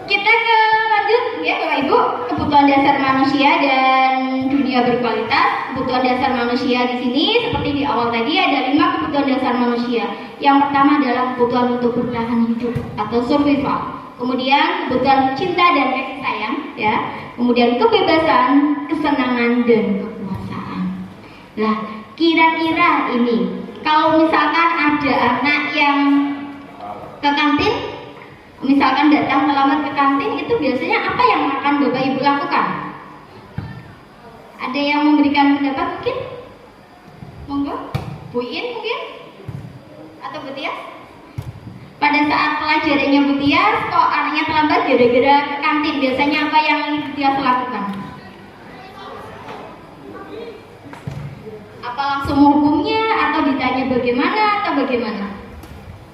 Kita ke lanjut ya Bapak Ibu, kebutuhan dasar manusia dan dunia berkualitas. Kebutuhan dasar manusia di sini seperti di awal tadi ada 5 kebutuhan dasar manusia. Yang pertama adalah kebutuhan untuk bertahan hidup atau survival. Kemudian kebutuhan cinta dan kasih sayang, ya. Kemudian kebebasan, kesenangan dan kekuasaan. Nah, kira-kira ini kalau misalkan ada anak yang ke kantin, misalkan datang melamar ke kantin, itu biasanya apa yang akan Bapak Ibu lakukan? Ada yang memberikan pendapat mungkin? Monggo, Bu In mungkin? Atau Bu Tias? Pada saat pelajarannya Bu Tias, kok anaknya terlambat gara-gara ke kantin, biasanya apa yang Bu Tias lakukan? Apa langsung menghukumnya atau ditanya bagaimana atau bagaimana?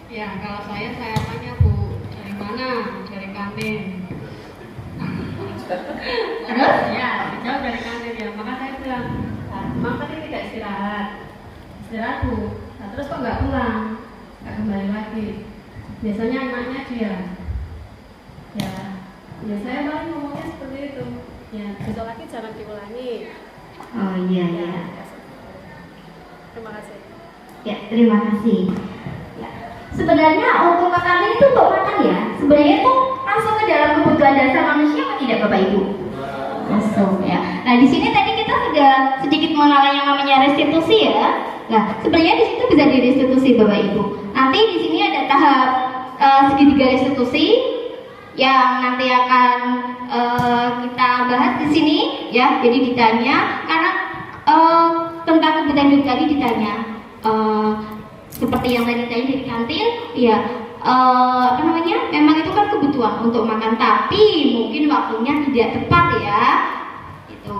Ya, kalau saya tanya Bu, dari mana? Dari kantin. Terus? Ya, jauh dari kantin ya. Maka saya bilang, Mam tadi tidak istirahat. Istirahat Bu. Nah, terus kok nggak pulang? Nggak kembali lagi. Biasanya anaknya dia. Ya saya paling ngomongnya seperti itu. Ya, besok lagi jangan diulangi. Oh iya ya. Terima kasih. Ya, terima kasih. Ya. Sebenarnya untuk ke kantin itu untuk makan ya. Sebenarnya itu masuk ke dalam kebutuhan dasar manusia atau tidak Bapak Ibu? Masuk ya. Nah, di sini tadi kita sudah sedikit mengenal yang namanya restitusi ya. Nah, sebenarnya di situ bisa direstitusi Bapak Ibu. Nanti di sini ada tahap segitiga restitusi yang nanti akan kita bahas di sini ya. Jadi ditanya karena tentang kebutuhan hidup tadi ditanya seperti yang tadi dari kantin ya, apa namanya, memang itu kan kebutuhan untuk makan tapi mungkin waktunya tidak tepat ya gitu.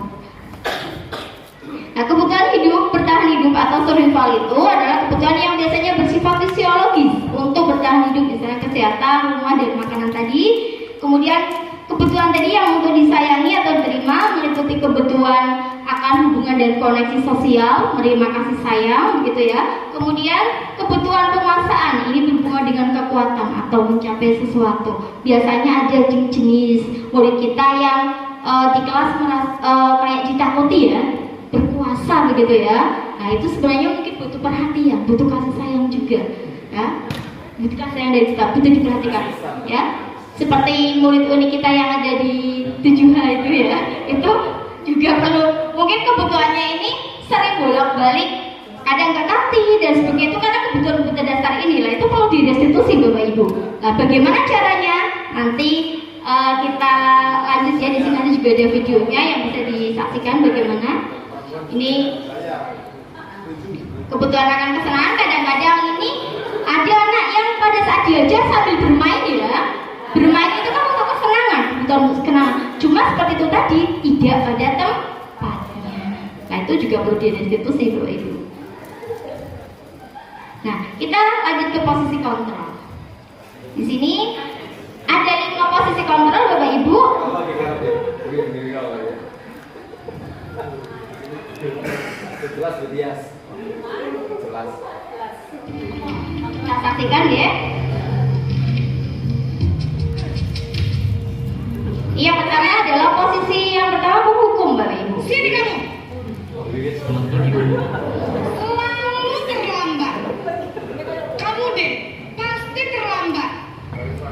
Nah, kebutuhan hidup, bertahan hidup atau survival itu adalah kebutuhan yang biasanya bersifat fisiologis untuk bertahan hidup, misalnya kesehatan, rumah dan makanan tadi. Kemudian kebutuhan tadi yang untuk disayangi atau diterima meliputi kebutuhan akan hubungan dan koneksi sosial, menerima kasih sayang, begitu ya. Kemudian kebutuhan penguasaan ini berhubungan dengan kekuatan atau mencapai sesuatu. Biasanya ada jenis murid kita yang di kelas kayak ditakuti ya, berkuasa begitu ya. Nah itu sebenarnya mungkin butuh perhatian, butuh kasih sayang juga, ya. Butuh kasih sayang dari kita, butuh diperhatikan, ya. Seperti murid unik kita yang ada di 7H itu ya, itu juga perlu, mungkin kebutuhannya ini sering bolak-balik, kadang ke kantin dan sebagainya, itu karena kebutuhan dasar inilah itu perlu direstitusi Bapak Ibu. Nah bagaimana caranya? Nanti kita lanjut ya, di sini nanti juga ada videonya yang bisa disaksikan bagaimana ini kebutuhan akan kesenangan. Kadang-kadang ini ada anak yang pada saat diajar sambil bermain ya, bermain itu kan untuk kesenangan, bukan untuk kesenangan. Cuma seperti itu tadi, tidak pada tempatnya. Nah itu juga perlu direstitusi Bapak Ibu. Nah kita lanjut ke posisi kontrol. Di sini ada 5 posisi kontrol Bapak Ibu. Jelas Bias. Jelas. Kita saksikan ya. Yang pertama adalah posisi yang pertama penghukum Bapak Ibu. Sini kamu. Selalu terlambat. Kamu deh pasti terlambat.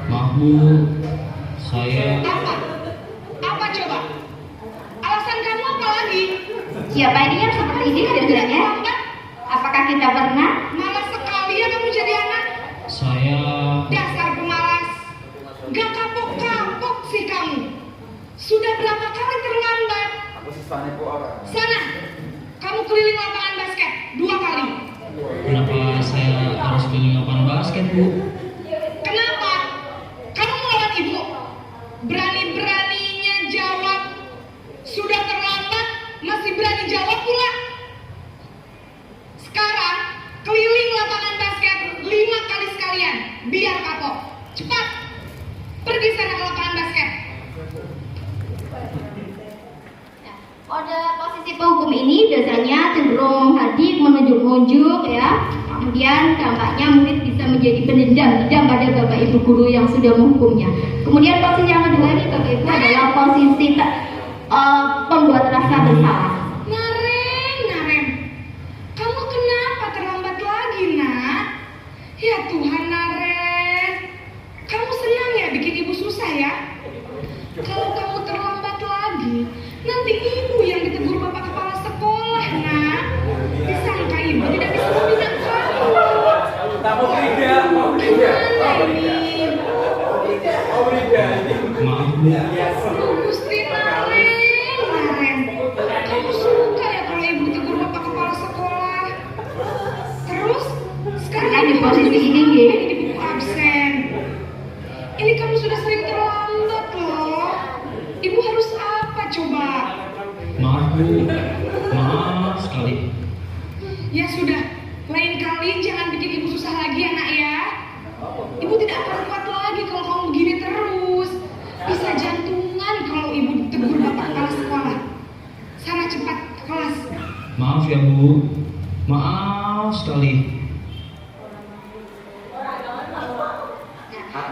Maaf Bu, saya Apa coba? Alasan kamu apa lagi? Siapa ini yang seperti ini biasanya? Apakah kita pernah? Malas sekali ya kamu jadi anak. saya Dasar pemalas. Gak kapok-kapok sih kamu. Sudah berapa kali terlambat? Aku sisanya kok apa? Sana, kamu keliling lapangan basket 2 kali. kenapa saya harus keliling lapangan basket Bu? Kenapa? Kamu melawan ibu. Berani-beraninya jawab. Sudah terlambat, masih berani jawab pula. Sekarang, keliling lapangan basket 5 kali sekalian. Biar kapok. Cepat. Pergi sana ke lapangan basket. Pada posisi penghukum ini biasanya cenderung menghadik, menunjuk-nunjuk ya. Kemudian dampaknya murid bisa menjadi pendendam pada Bapak Ibu guru yang sudah menghukumnya. Kemudian posisi yang kedua ini Bapak Ibu adalah posisi pembuat rasa bersalah. Naren. Kamu kenapa terlambat lagi, nak? Ya Tuhan, Naren. Kamu senang ya bikin ibu susah ya? Kalau kamu terlambat lagi, nanti ibu yang ditegur bapak kepala sekolah, nak. Disangka ibu tidak bisa membina kamu. Mau beda. Maaf Bu, Gusti Naren. Kamu suka ya kalau ibu tegur bapak kepala sekolah? Terus sekarang Karena di ibu posisi harus ini, apa Nge? di buku absen? Ini kamu sudah sering terlambat loh. Ibu harus apa coba? maaf Bu, maaf sekali. Ya sudah, lain kali jangan bikin ibu susah lagi ya nak ya. Ibu tidak akan kuat lagi kalau kamu begini terus. Bisa jantungan kalau ibu tegur bapak kepala sekolah. Sana cepat ke kelas. Maaf ya Bu, maaf sekali.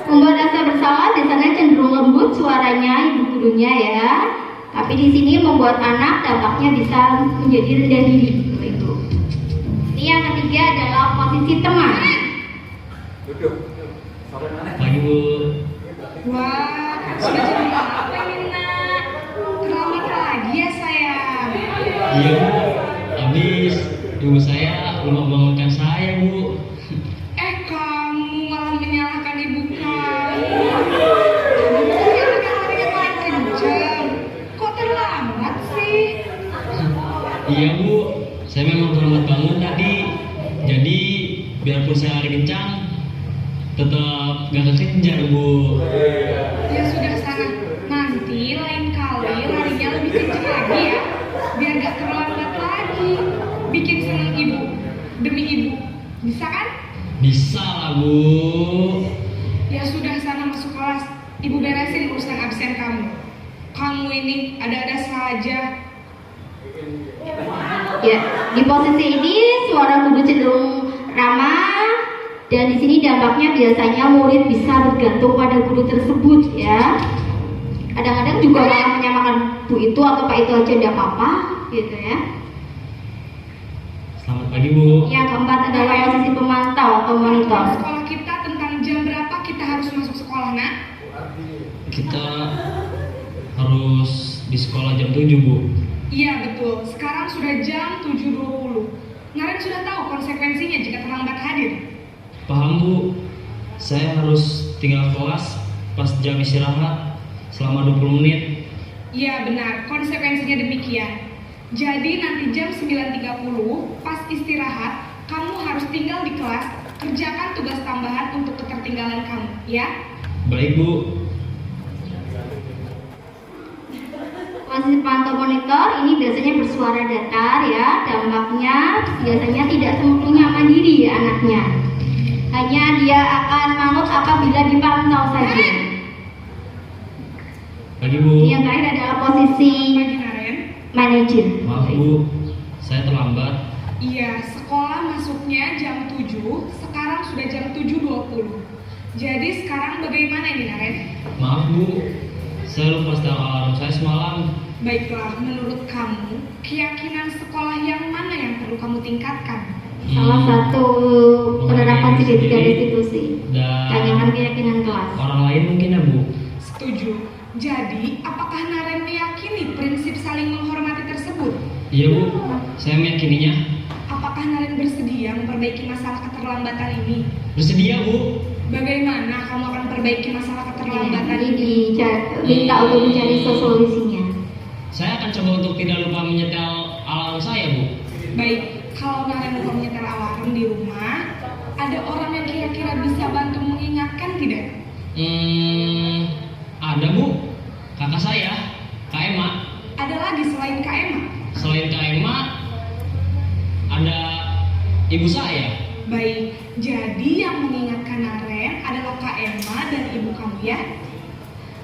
Membuat rasa bersalah biasanya cenderung lembut suaranya ibu gurunya ya. Tapi di sini membuat anak dampaknya bisa menjadi rendah diri Bapak Ibu. Ini yang ketiga adalah posisi teman. Duduk. Sore mana? Pagi Bu. Wah, sudah jam berapa ini nak? Terlambat lagi ya sayang. Iya Bu, habis ibu saya belum membangunkan saya Bu. Kamu malah menyalahkan ibu kamu. Menyalahkan hari yang paling kencang. Kok terlambat sih? Iya Bu, saya memang terlambat bangun tadi. Jadi biarpun saya lari kencang, tetap gak kekejar Bu. Ya sudah sana. Nanti lain kali larinya lebih kencang lagi ya. Biar gak terlambat lagi. Bikin senang ibu. Demi ibu. Bisa kan? Bisa lah Bu. Ya sudah sana masuk kelas. Ibu beresin urusan absen kamu. Kamu ini ada-ada saja. Ya, di posisi ini suara guru cenderung ramah dan di sini dampaknya biasanya murid bisa bergantung pada guru tersebut ya. Kadang-kadang juga malah menyamakan Bu itu atau Pak itu aja tidak apa-apa gitu ya. Selamat pagi Bu. Yang keempat adalah posisi pemantau atau monitor. Sekolah kita tentang jam berapa kita harus masuk sekolah, nak? Kita harus di sekolah jam 7 Bu. Iya betul. Sekarang sudah jam 7.20. Naren sudah tahu konsekuensinya jika terlambat hadir. Paham Bu. Saya harus tinggal kelas pas jam istirahat. selama 20 menit. Iya benar, konsekuensinya demikian. Jadi nanti jam 9.30 pas istirahat, kamu harus tinggal di kelas, kerjakan tugas tambahan untuk ketertinggalan kamu, ya? Baik, Bu. Posisi pantau monitor ini biasanya bersuara datar ya, dampaknya biasanya tidak semuanya mandiri anaknya. Hanya dia akan manut apabila dipantau saja. Pagi, Bu. Yang terakhir adalah posisi Pagi Naren. manajer. Maaf, Bu. Saya terlambat. Iya, sekolah masuknya jam 7, sekarang sudah jam 7.20. Jadi sekarang bagaimana ini Naren? Maaf, Bu. Saya lupa setel alarm saya semalam. Baiklah, menurut kamu, keyakinan sekolah yang mana yang perlu kamu tingkatkan? Salah satu penerapan segitiga restitusi. Dan Tanyakan keyakinan kelas. orang lain mungkin ya, Bu. Setuju. Jadi, apakah Naren meyakini prinsip saling menghormati tersebut? Iya, Bu. Saya meyakininya. Apakah Naren bersedia memperbaiki masalah keterlambatan ini? Bersedia, Bu. Bagaimana kamu akan perbaiki masalah keterlambatan Ini ini? minta untuk mencari solusinya. Saya akan coba untuk tidak lupa menyetel alarm saya, Bu. Baik, kalau Naren lupa menyetel alarm di rumah, ada orang yang kira-kira bisa bantu mengingatkan tidak? Ada, Bu. Kakak saya, Kak Emma. Ada lagi selain Kak Emma? Selain Kak Emma, ada ibu saya. Baik, jadi yang mengingatkan Naren adalah Kak Emma dan ibu kamu ya?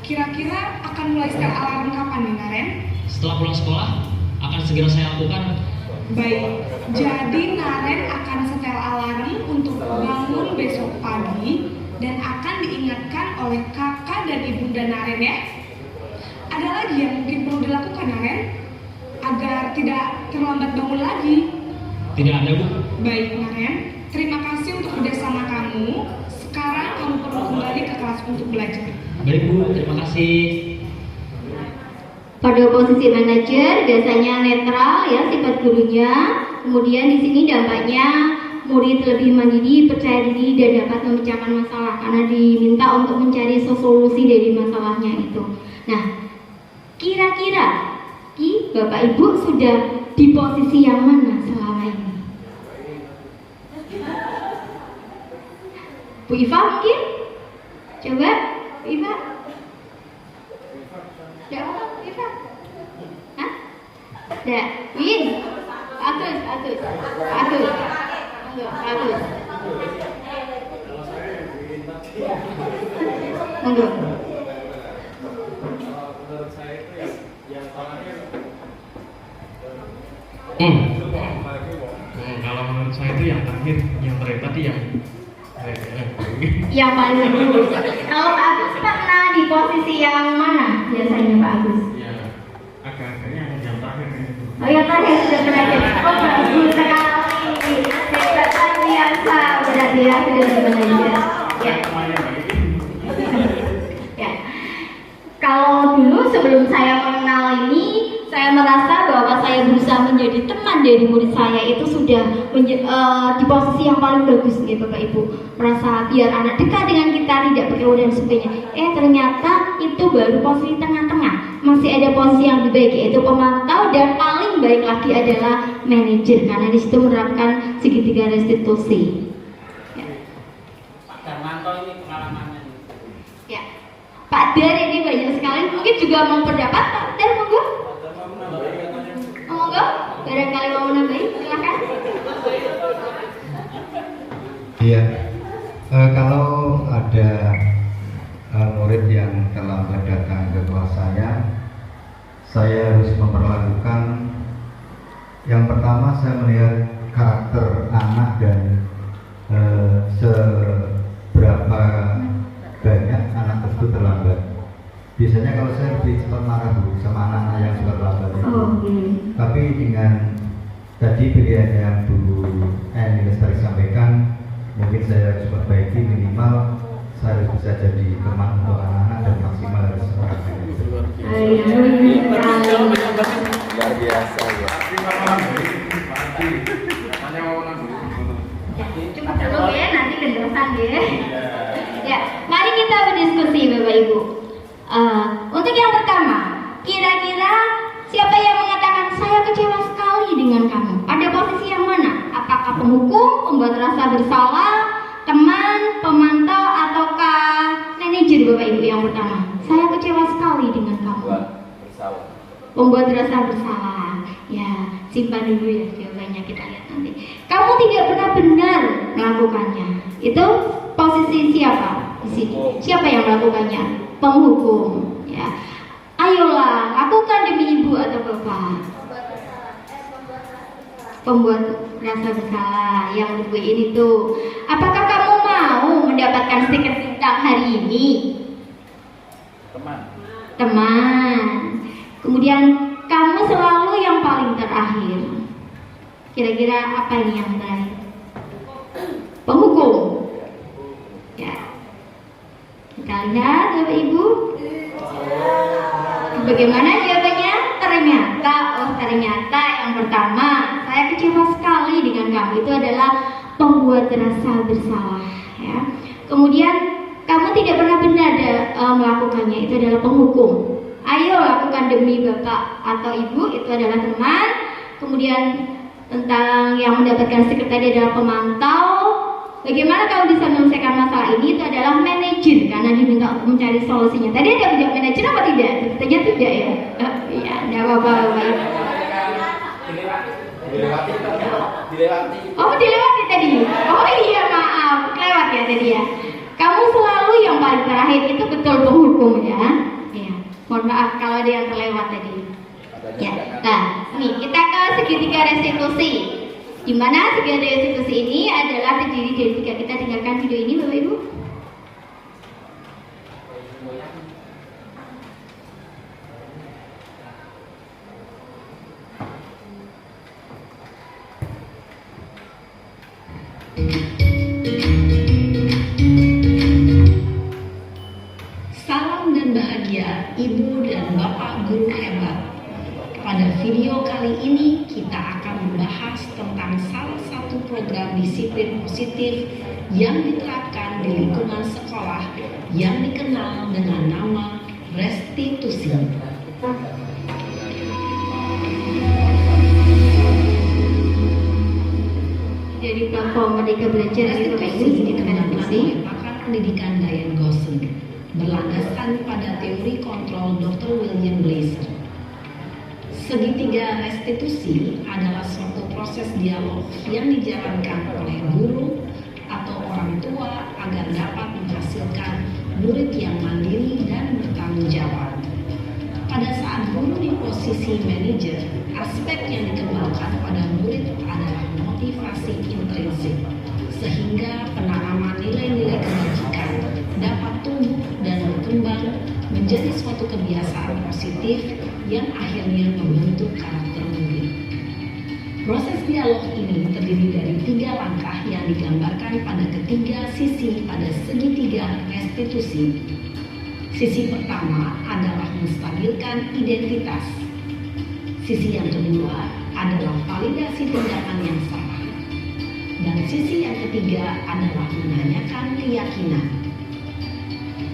Kira-kira akan mulai setel alarm kapan nih Naren? Setelah pulang sekolah, akan segera saya lakukan. Baik, jadi Naren akan setel alarm untuk bangun besok pagi dan akan diingatkan oleh kakak dan ibunda Naren ya. Ada lagi yang mungkin perlu dilakukan Naren agar tidak terlambat bangun lagi? Tidak ada, Bu. Baik Naren, terima kasih untuk kerjasama kamu. Sekarang kamu perlu kembali ke kelas untuk belajar. Baik, Bu. Terima kasih. Pada posisi manajer biasanya netral ya sifat gurunya. Kemudian di sini dampaknya murid lebih mandiri, percaya diri dan dapat memecahkan masalah karena diminta untuk mencari solusi dari masalahnya itu. Nah, kira-kira Bapak Ibu sudah di posisi yang mana selama ini? Bu Iva mungkin? Coba, Bu Iva. Tidak apa, Bu Iva? Hah? Tidak, Win. Agus. Monggo. Kalau menurut saya itu yang terakhir, yang terhebat yang Yang paling bagus. Kalau Pak Agus pernah di posisi yang mana biasanya Pak Agus? ya agak-agaknya yang terakhir itu. Oh yang terakhir sudah terakhir. Oh bagus sekali. Hebat biasa. Berarti ya sudah belajar. Ya. Ya. Kalau dulu sebelum saya mengenal ini, saya merasa bahwa saya berusaha menjadi teman dari murid saya itu sudah di posisi yang paling bagus nih Bapak Ibu. Merasa biar anak dekat dengan kita, tidak bergaul dan sebagainya. Ternyata itu baru posisi tengah-tengah. Masih ada posisi yang lebih baik yaitu pemantau dan paling baik lagi adalah manajer karena di situ menerapkan segitiga restitusi. Ya. Pak Darmanto ini pengalamannya. Ya. Pak Dar ini banyak sekali. Mungkin juga mau pendapat Pak Dar, monggo. Monggo, barangkali mau menambahin, silakan. Iya, kalau ada murid yang terlambat datang ke kelas saya harus memperlakukan. Yang pertama saya melihat karakter anak dan seberapa banyak anak tersebut terlambat. Biasanya kalau saya lebih cepat marah Bu sama anak-anak yang suka terlambat itu. Tapi dengan tadi pilihan yang Bu Eni Lestari sampaikan, mungkin saya harus perbaiki, minimal saya harus bisa jadi teman untuk anak-anak dan maksimal harus praktek. Luar biasa ya. Cukup dulu ya, nanti penjelasan ya. Ya, mari kita berdiskusi Bapak Ibu. Untuk Untuk yang pertama, kira-kira siapa yang mengatakan saya kecewa sekali dengan kamu? Pada posisi yang mana? Apakah penghukum, pembuat rasa bersalah, teman, pemantau, ataukah manajer Bapak Ibu yang pertama? Saya kecewa sekali dengan kamu. Pembuat rasa bersalah. Ya, simpan dulu ya jawabannya, kita lihat nanti. Kamu tidak pernah benar melakukannya. Itu posisi siapa di sini? Siapa yang melakukannya? Penghukum. Ya. Ayolah, lakukan demi ibu atau bapak. Pembuat rasa bersalah yang ini tuh. Apakah kamu mau mendapatkan stiker bintang hari ini? Teman. Kemudian kamu selalu yang paling terakhir. Kira-kira apa ini yang terakhir? Penghukum. Ya. Kita lihat Bapak Ibu. Bagaimana jawabannya? Ternyata yang pertama, saya kecewa sekali dengan kamu. Itu adalah pembuat rasa bersalah. Ya. Kemudian kamu tidak pernah benar melakukannya. Itu adalah penghukum. Ayo lakukan demi bapak atau ibu. Itu adalah teman. Kemudian tentang yang mendapatkan stiker tadi adalah pemantau. Bagaimana kamu bisa menyelesaikan masalah ini? Itu adalah manajer, karena diminta untuk mencari solusinya. Tadi ada menjawab manajer apa tidak? Sepertinya tidak ya. Ya, tidak apa-apa. Oh, dilewati tadi. Oh iya, maaf, kelewat ya tadi ya. Kamu selalu yang paling terakhir, itu betul penghukum ya. Ya, mohon maaf kalau ada yang terlewat tadi. Ya, nah, nih kita ke segitiga restitusi. Di mana segitiga restitusi ini adalah terdiri dari tiga. Kita dengarkan video ini, Bapak Ibu. Salam dan bahagia Ibu dan Bapak guru hebat. Pada video kali ini kita akan membahas tentang salah satu program disiplin positif yang diterapkan di lingkungan sekolah yang dikenal dengan nama restitusi. Jadi platform Merdeka Belajar Restitusi dikembangkan oleh pakar pendidikan Diane Gosling, berlandaskan pada teori kontrol Dr. William Blaser. Segitiga restitusi adalah suatu proses dialog yang dijalankan oleh guru atau orang tua agar dapat menghasilkan murid yang mandiri dan bertanggung jawab. Pada saat guru di posisi manajer, aspek yang dikembangkan pada murid adalah motivasi intrinsik, sehingga penanaman nilai-nilai kebajikan dapat tumbuh dan berkembang menjadi suatu kebiasaan positif yang akhirnya membentuk karakter murid. Proses dialog ini terdiri dari 3 langkah yang digambarkan pada ketiga sisi pada segitiga restitusi. Sisi pertama adalah menstabilkan identitas. Sisi yang kedua adalah validasi tindakan yang salah. Dan sisi yang ketiga adalah menanyakan keyakinan.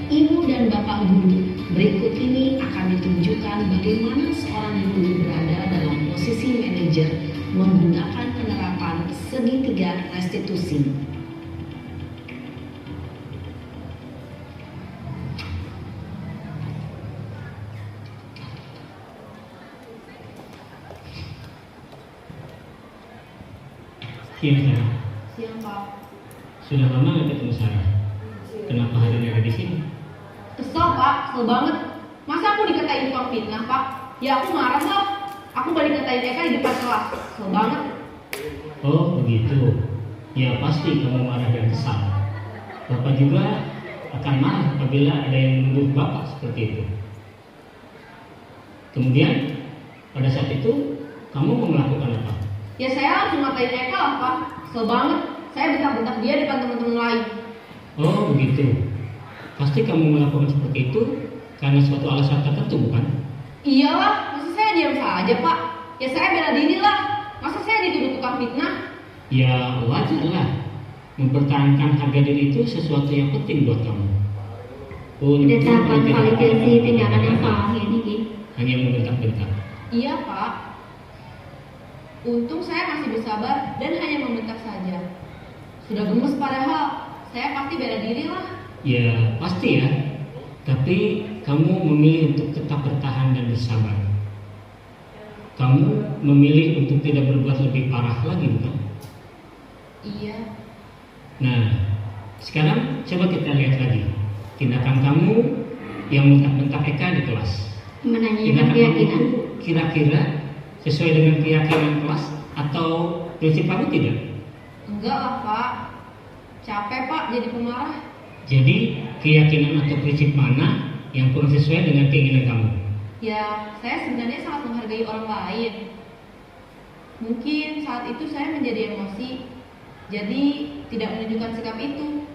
Ibu dan Bapak guru, berikut ini akan ditunjukkan bagaimana seorang guru berada dalam posisi manajer menggunakan penerapan segitiga restitusi. Siang Sarah. Siang Pak. Sudah lama nggak ketemu Sarah? Kenapa hari ini ada di sini? Kesel Pak, kesel banget. Masa aku dikatain tukang fitnah Pak? Ya aku marah lah. Aku balik katain Eka di depan kelas. Kesel banget. Oh begitu. Ya pasti kamu marah dan kesal. Bapak juga akan marah apabila ada yang menuduh Bapak seperti itu. Kemudian pada saat itu kamu mau melakukan apa? Ya saya langsung ngatain Eka lah Pak. Kesel banget. Saya bentak-bentak dia depan teman-teman lain. Oh begitu. Pasti kamu melakukan seperti itu karena suatu alasan tertentu, bukan? Iyalah, masa saya diam saja Pak? Ya saya bela diri lah. Masa saya dituduh tukang fitnah? Ya wajar lah. Mempertahankan harga diri itu sesuatu yang penting buat kamu. Ada tahapan validasi tindakan yang salah ini. Hanya membentak-bentak. Iya Pak. Untung saya masih bersabar dan hanya membentak saja. Sudah gemes padahal saya pasti bela diri lah. Ya pasti ya. Tapi kamu memilih untuk tetap bertahan dan bersabar. Kamu memilih untuk tidak berbuat lebih parah lagi, bukan? Iya. Nah, sekarang coba kita lihat lagi tindakan kamu yang bentak-bentak Eka di kelas. Menanyakan keyakinan. Kira-kira sesuai dengan keyakinan kelas atau prinsip kamu tidak? Enggak lah Pak. Capek Pak jadi pemarah. Jadi keyakinan atau prinsip mana yang kurang sesuai dengan keinginan kamu? Ya, saya sebenarnya sangat menghargai orang lain. Mungkin saat itu saya menjadi emosi, jadi tidak menunjukkan sikap itu.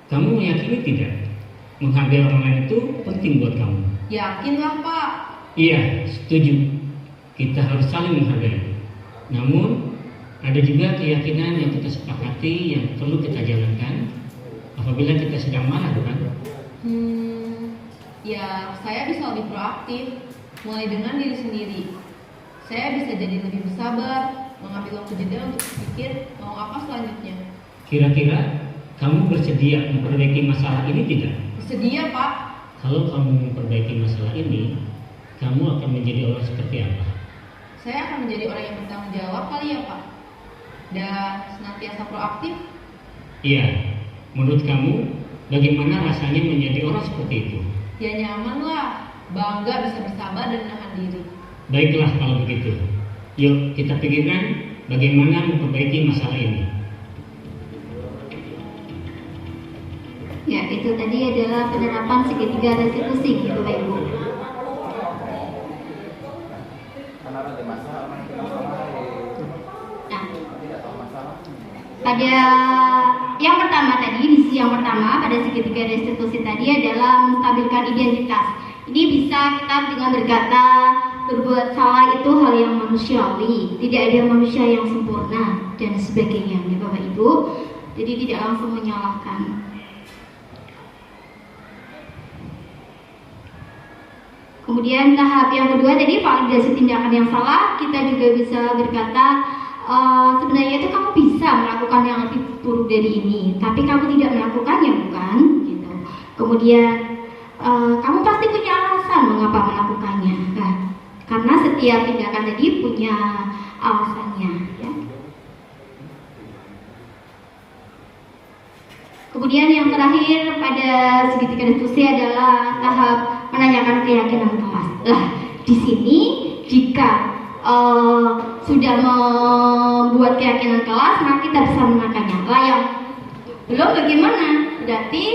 Kamu meyakini tidak? Menghargai orang lain itu penting buat kamu. Yakinlah Pak. Iya, setuju. Kita harus saling menghargai. Namun, ada juga keyakinan yang kita sepakati yang perlu kita jalankan apabila kita sedang marah, bukan? Ya, saya bisa lebih proaktif, mulai dengan diri sendiri. Saya bisa jadi lebih bersabar, mengambil waktu jeda untuk berpikir mau apa selanjutnya. Kira-kira kamu bersedia memperbaiki masalah ini tidak? Bersedia Pak. Kalau kamu memperbaiki masalah ini, kamu akan menjadi orang seperti apa? Saya akan menjadi orang yang bertanggung jawab kali ya Pak. Dan senantiasa proaktif. Iya, menurut kamu bagaimana rasanya menjadi orang seperti itu? Ya nyaman lah, bangga bisa bersabar dan menahan diri. Baiklah kalau begitu. Yuk kita pikirkan bagaimana memperbaiki masalah ini. Ya, itu tadi adalah penerapan segitiga restitusi gitu Pak Ibu. Nah, pada yang pertama tadi, misi yang pertama pada segitiga restitusi tadi adalah menstabilkan identitas. Ini bisa kita dengan berkata berbuat salah itu hal yang manusiawi, tidak ada manusia yang sempurna dan sebagainya ya Bapak Ibu. Jadi tidak langsung menyalahkan. Kemudian tahap yang kedua tadi validasi tindakan yang salah. Kita juga bisa berkata sebenarnya itu kamu bisa melakukan yang lebih buruk dari ini, tapi kamu tidak melakukannya, bukan? Gitu. Kemudian kamu pasti punya alasan mengapa melakukannya, kan? Karena setiap tindakan tadi punya alasannya. Ya. Kemudian yang terakhir pada segitiga restitusi adalah tahap menanyakan keyakinan kelas. Lah, di sini jika sudah membuat keyakinan kelas, maka kita bisa menanyakannya. Lah yang belum bagaimana? Berarti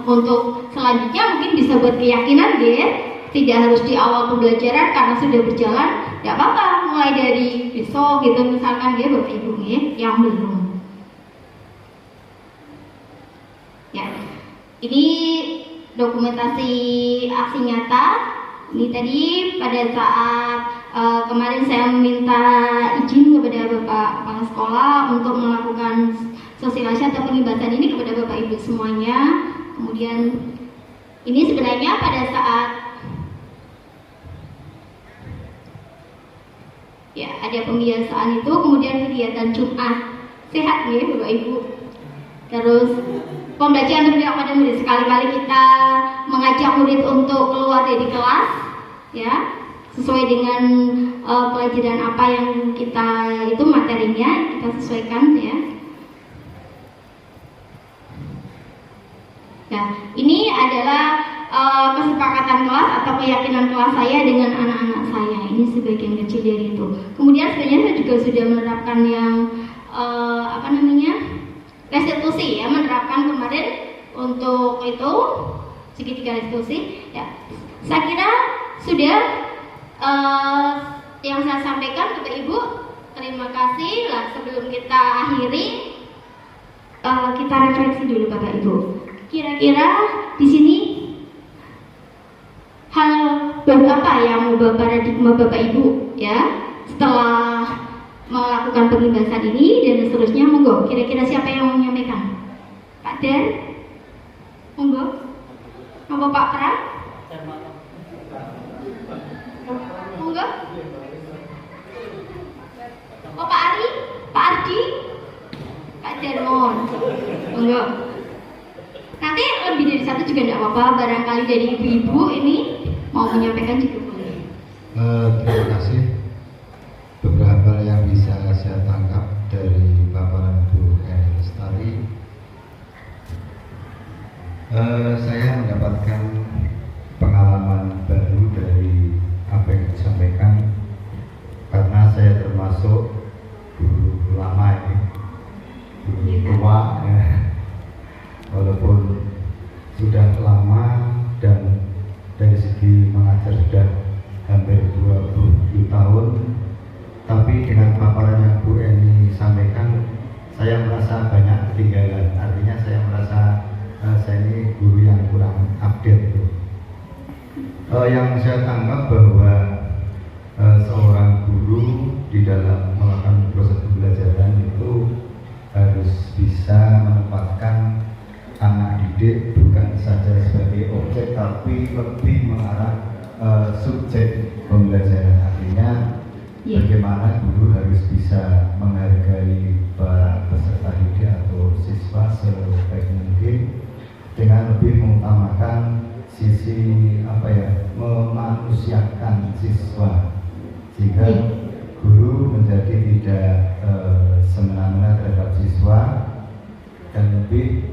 untuk selanjutnya mungkin bisa buat keyakinan deh. Tidak harus di awal pembelajaran karena sudah berjalan, tidak apa-apa. Mulai dari besok gitu misalkan dia Bapak Ibu yang belum. Ya, ini dokumentasi aksi nyata. Ini tadi pada saat kemarin saya meminta izin kepada Bapak Kepala Sekolah untuk melakukan sosialisasi atau pengibasan ini kepada Bapak Ibu semuanya. Kemudian ini sebenarnya pada saat ya ada pembiasaan itu, kemudian kegiatan Jumat sehat ya Bapak Ibu. Terus pembelajaran berpihak pada murid, sekali-kali kita mengajak murid untuk keluar dari kelas, ya, sesuai dengan pelajaran apa yang kita itu materinya kita sesuaikan, ya. Nah, ini adalah kesepakatan kelas atau keyakinan kelas saya dengan anak-anak saya. Ini sebagian kecil dari itu. Kemudian sebenarnya saya juga sudah menerapkan yang restitusi ya, menerapkan kemarin untuk itu segitiga restitusi ya. Saya kira sudah yang saya sampaikan Bapak Ibu. Terima kasih lah. Sebelum kita akhiri kita refleksi dulu Bapak Ibu. Kira-kira di sini hal baru apa yang mengubah paradigma Bapak Ibu ya setelah melakukan pengibasan ini dan seterusnya? Monggo, kira-kira siapa yang mau menyampaikan? Pak Den, monggo. Apa Pak Pram? Monggo. Oh Pak Ari, Pak Ardi, Pak Darmon. Monggo. Nanti lebih dari satu juga tidak apa-apa. Barangkali dari ibu-ibu ini mau menyampaikan juga boleh. Terima kasih. Beberapa yang bisa saya tangkap dari paparan Bu Eni Lestari, saya mendapatkan pengalaman baru dari apa yang disampaikan, karena saya termasuk guru lama ini, guru tua ya. Walaupun sudah lama dan dari segi mengajar sudah hampir 20 tahun, tapi dengan paparan yang Bu Eni sampaikan, saya merasa banyak ketinggalan. Artinya saya merasa saya ini guru yang kurang update. Yang saya tangkap bahwa seorang guru di dalam melakukan proses pembelajaran itu harus bisa menempatkan anak didik bukan saja sebagai objek, tapi lebih mengarah subjek pembelajaran. Artinya bagaimana guru harus bisa menghargai para peserta didik atau siswa sebaik mungkin dengan lebih mengutamakan sisi memanusiakan siswa, sehingga guru menjadi tidak semena-mena terhadap siswa, dan lebih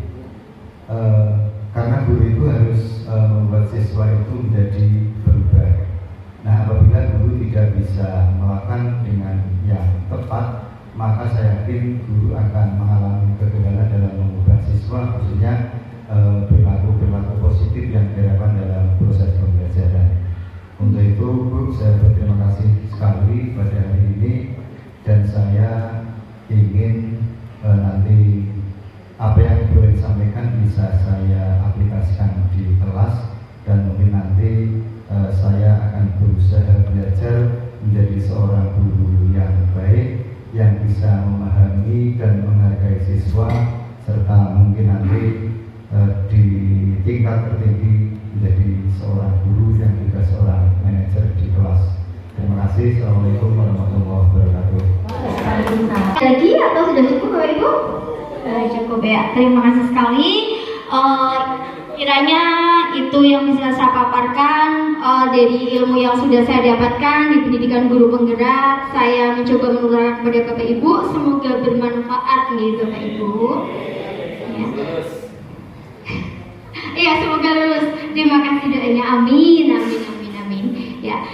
karena guru itu harus membuat siswa itu menjadi berubah. Nah, apabila guru tidak bisa melakukan dengan yang tepat, maka saya yakin guru akan mengalami kegagalan dalam mengubah siswa, khususnya perilaku positif yang diharapkan dalam proses pembelajaran. Untuk itu, Bu, saya berterima kasih sekali pada hari ini, dan saya ingin nanti apa yang boleh disampaikan bisa saya aplikasikan di kelas, dan mungkin nanti saya akan berusaha belajar menjadi seorang guru yang baik, yang bisa memahami dan menghargai siswa, serta mungkin nanti di tingkat tertinggi menjadi seorang guru yang juga seorang manajer di kelas. Terima kasih. Assalamualaikum warahmatullahi wabarakatuh. Lagi atau sudah cukup Bapak Ibu? Cukup ya. Terima kasih sekali. Kiranya itu yang bisa saya paparkan dari ilmu yang sudah saya dapatkan di pendidikan guru penggerak. Saya mencoba menularkan kepada Bapak Ibu. Semoga bermanfaat gitu Bapak Ibu. Ya. Iya, semoga lulus. Terima kasih doanya. Amin, amin, amin, amin. Ya.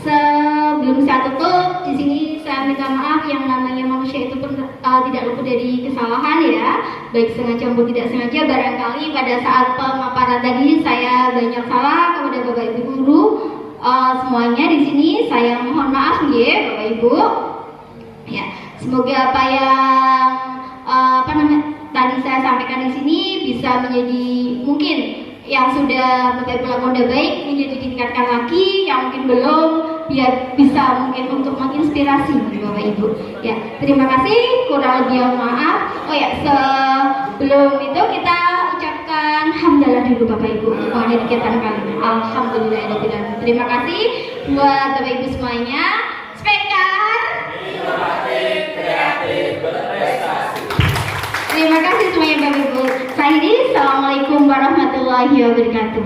Sebelum saya tutup, di sini saya minta maaf, yang namanya manusia itu pun tidak luput dari kesalahan ya, baik sengaja maupun tidak sengaja. Barangkali pada saat pemaparan tadi saya banyak salah kepada Bapak Ibu guru. Semuanya di sini saya mohon maaf ya Bapak Ibu. Ya, semoga apa yang tadi saya sampaikan di sini bisa menjadi, mungkin yang sudah Bapak Ibu lakukan udah baik, menjadi ditingkatkan lagi, yang mungkin belum, biar bisa mungkin untuk menginspirasi Bapak Ibu. Ya, terima kasih, kurang lebih maaf. Oh ya, sebelum itu kita ucapkan hamdalah dulu Bapak Ibu. Mohon dikatakan kali. Alhamdulillah. Terima kasih buat Bapak Ibu semuanya. Spektar. Kreatif berprestasi. Terima kasih semuanya Bapak Ibu. Saya Assalamualaikum warahmatullahi wabarakatuh.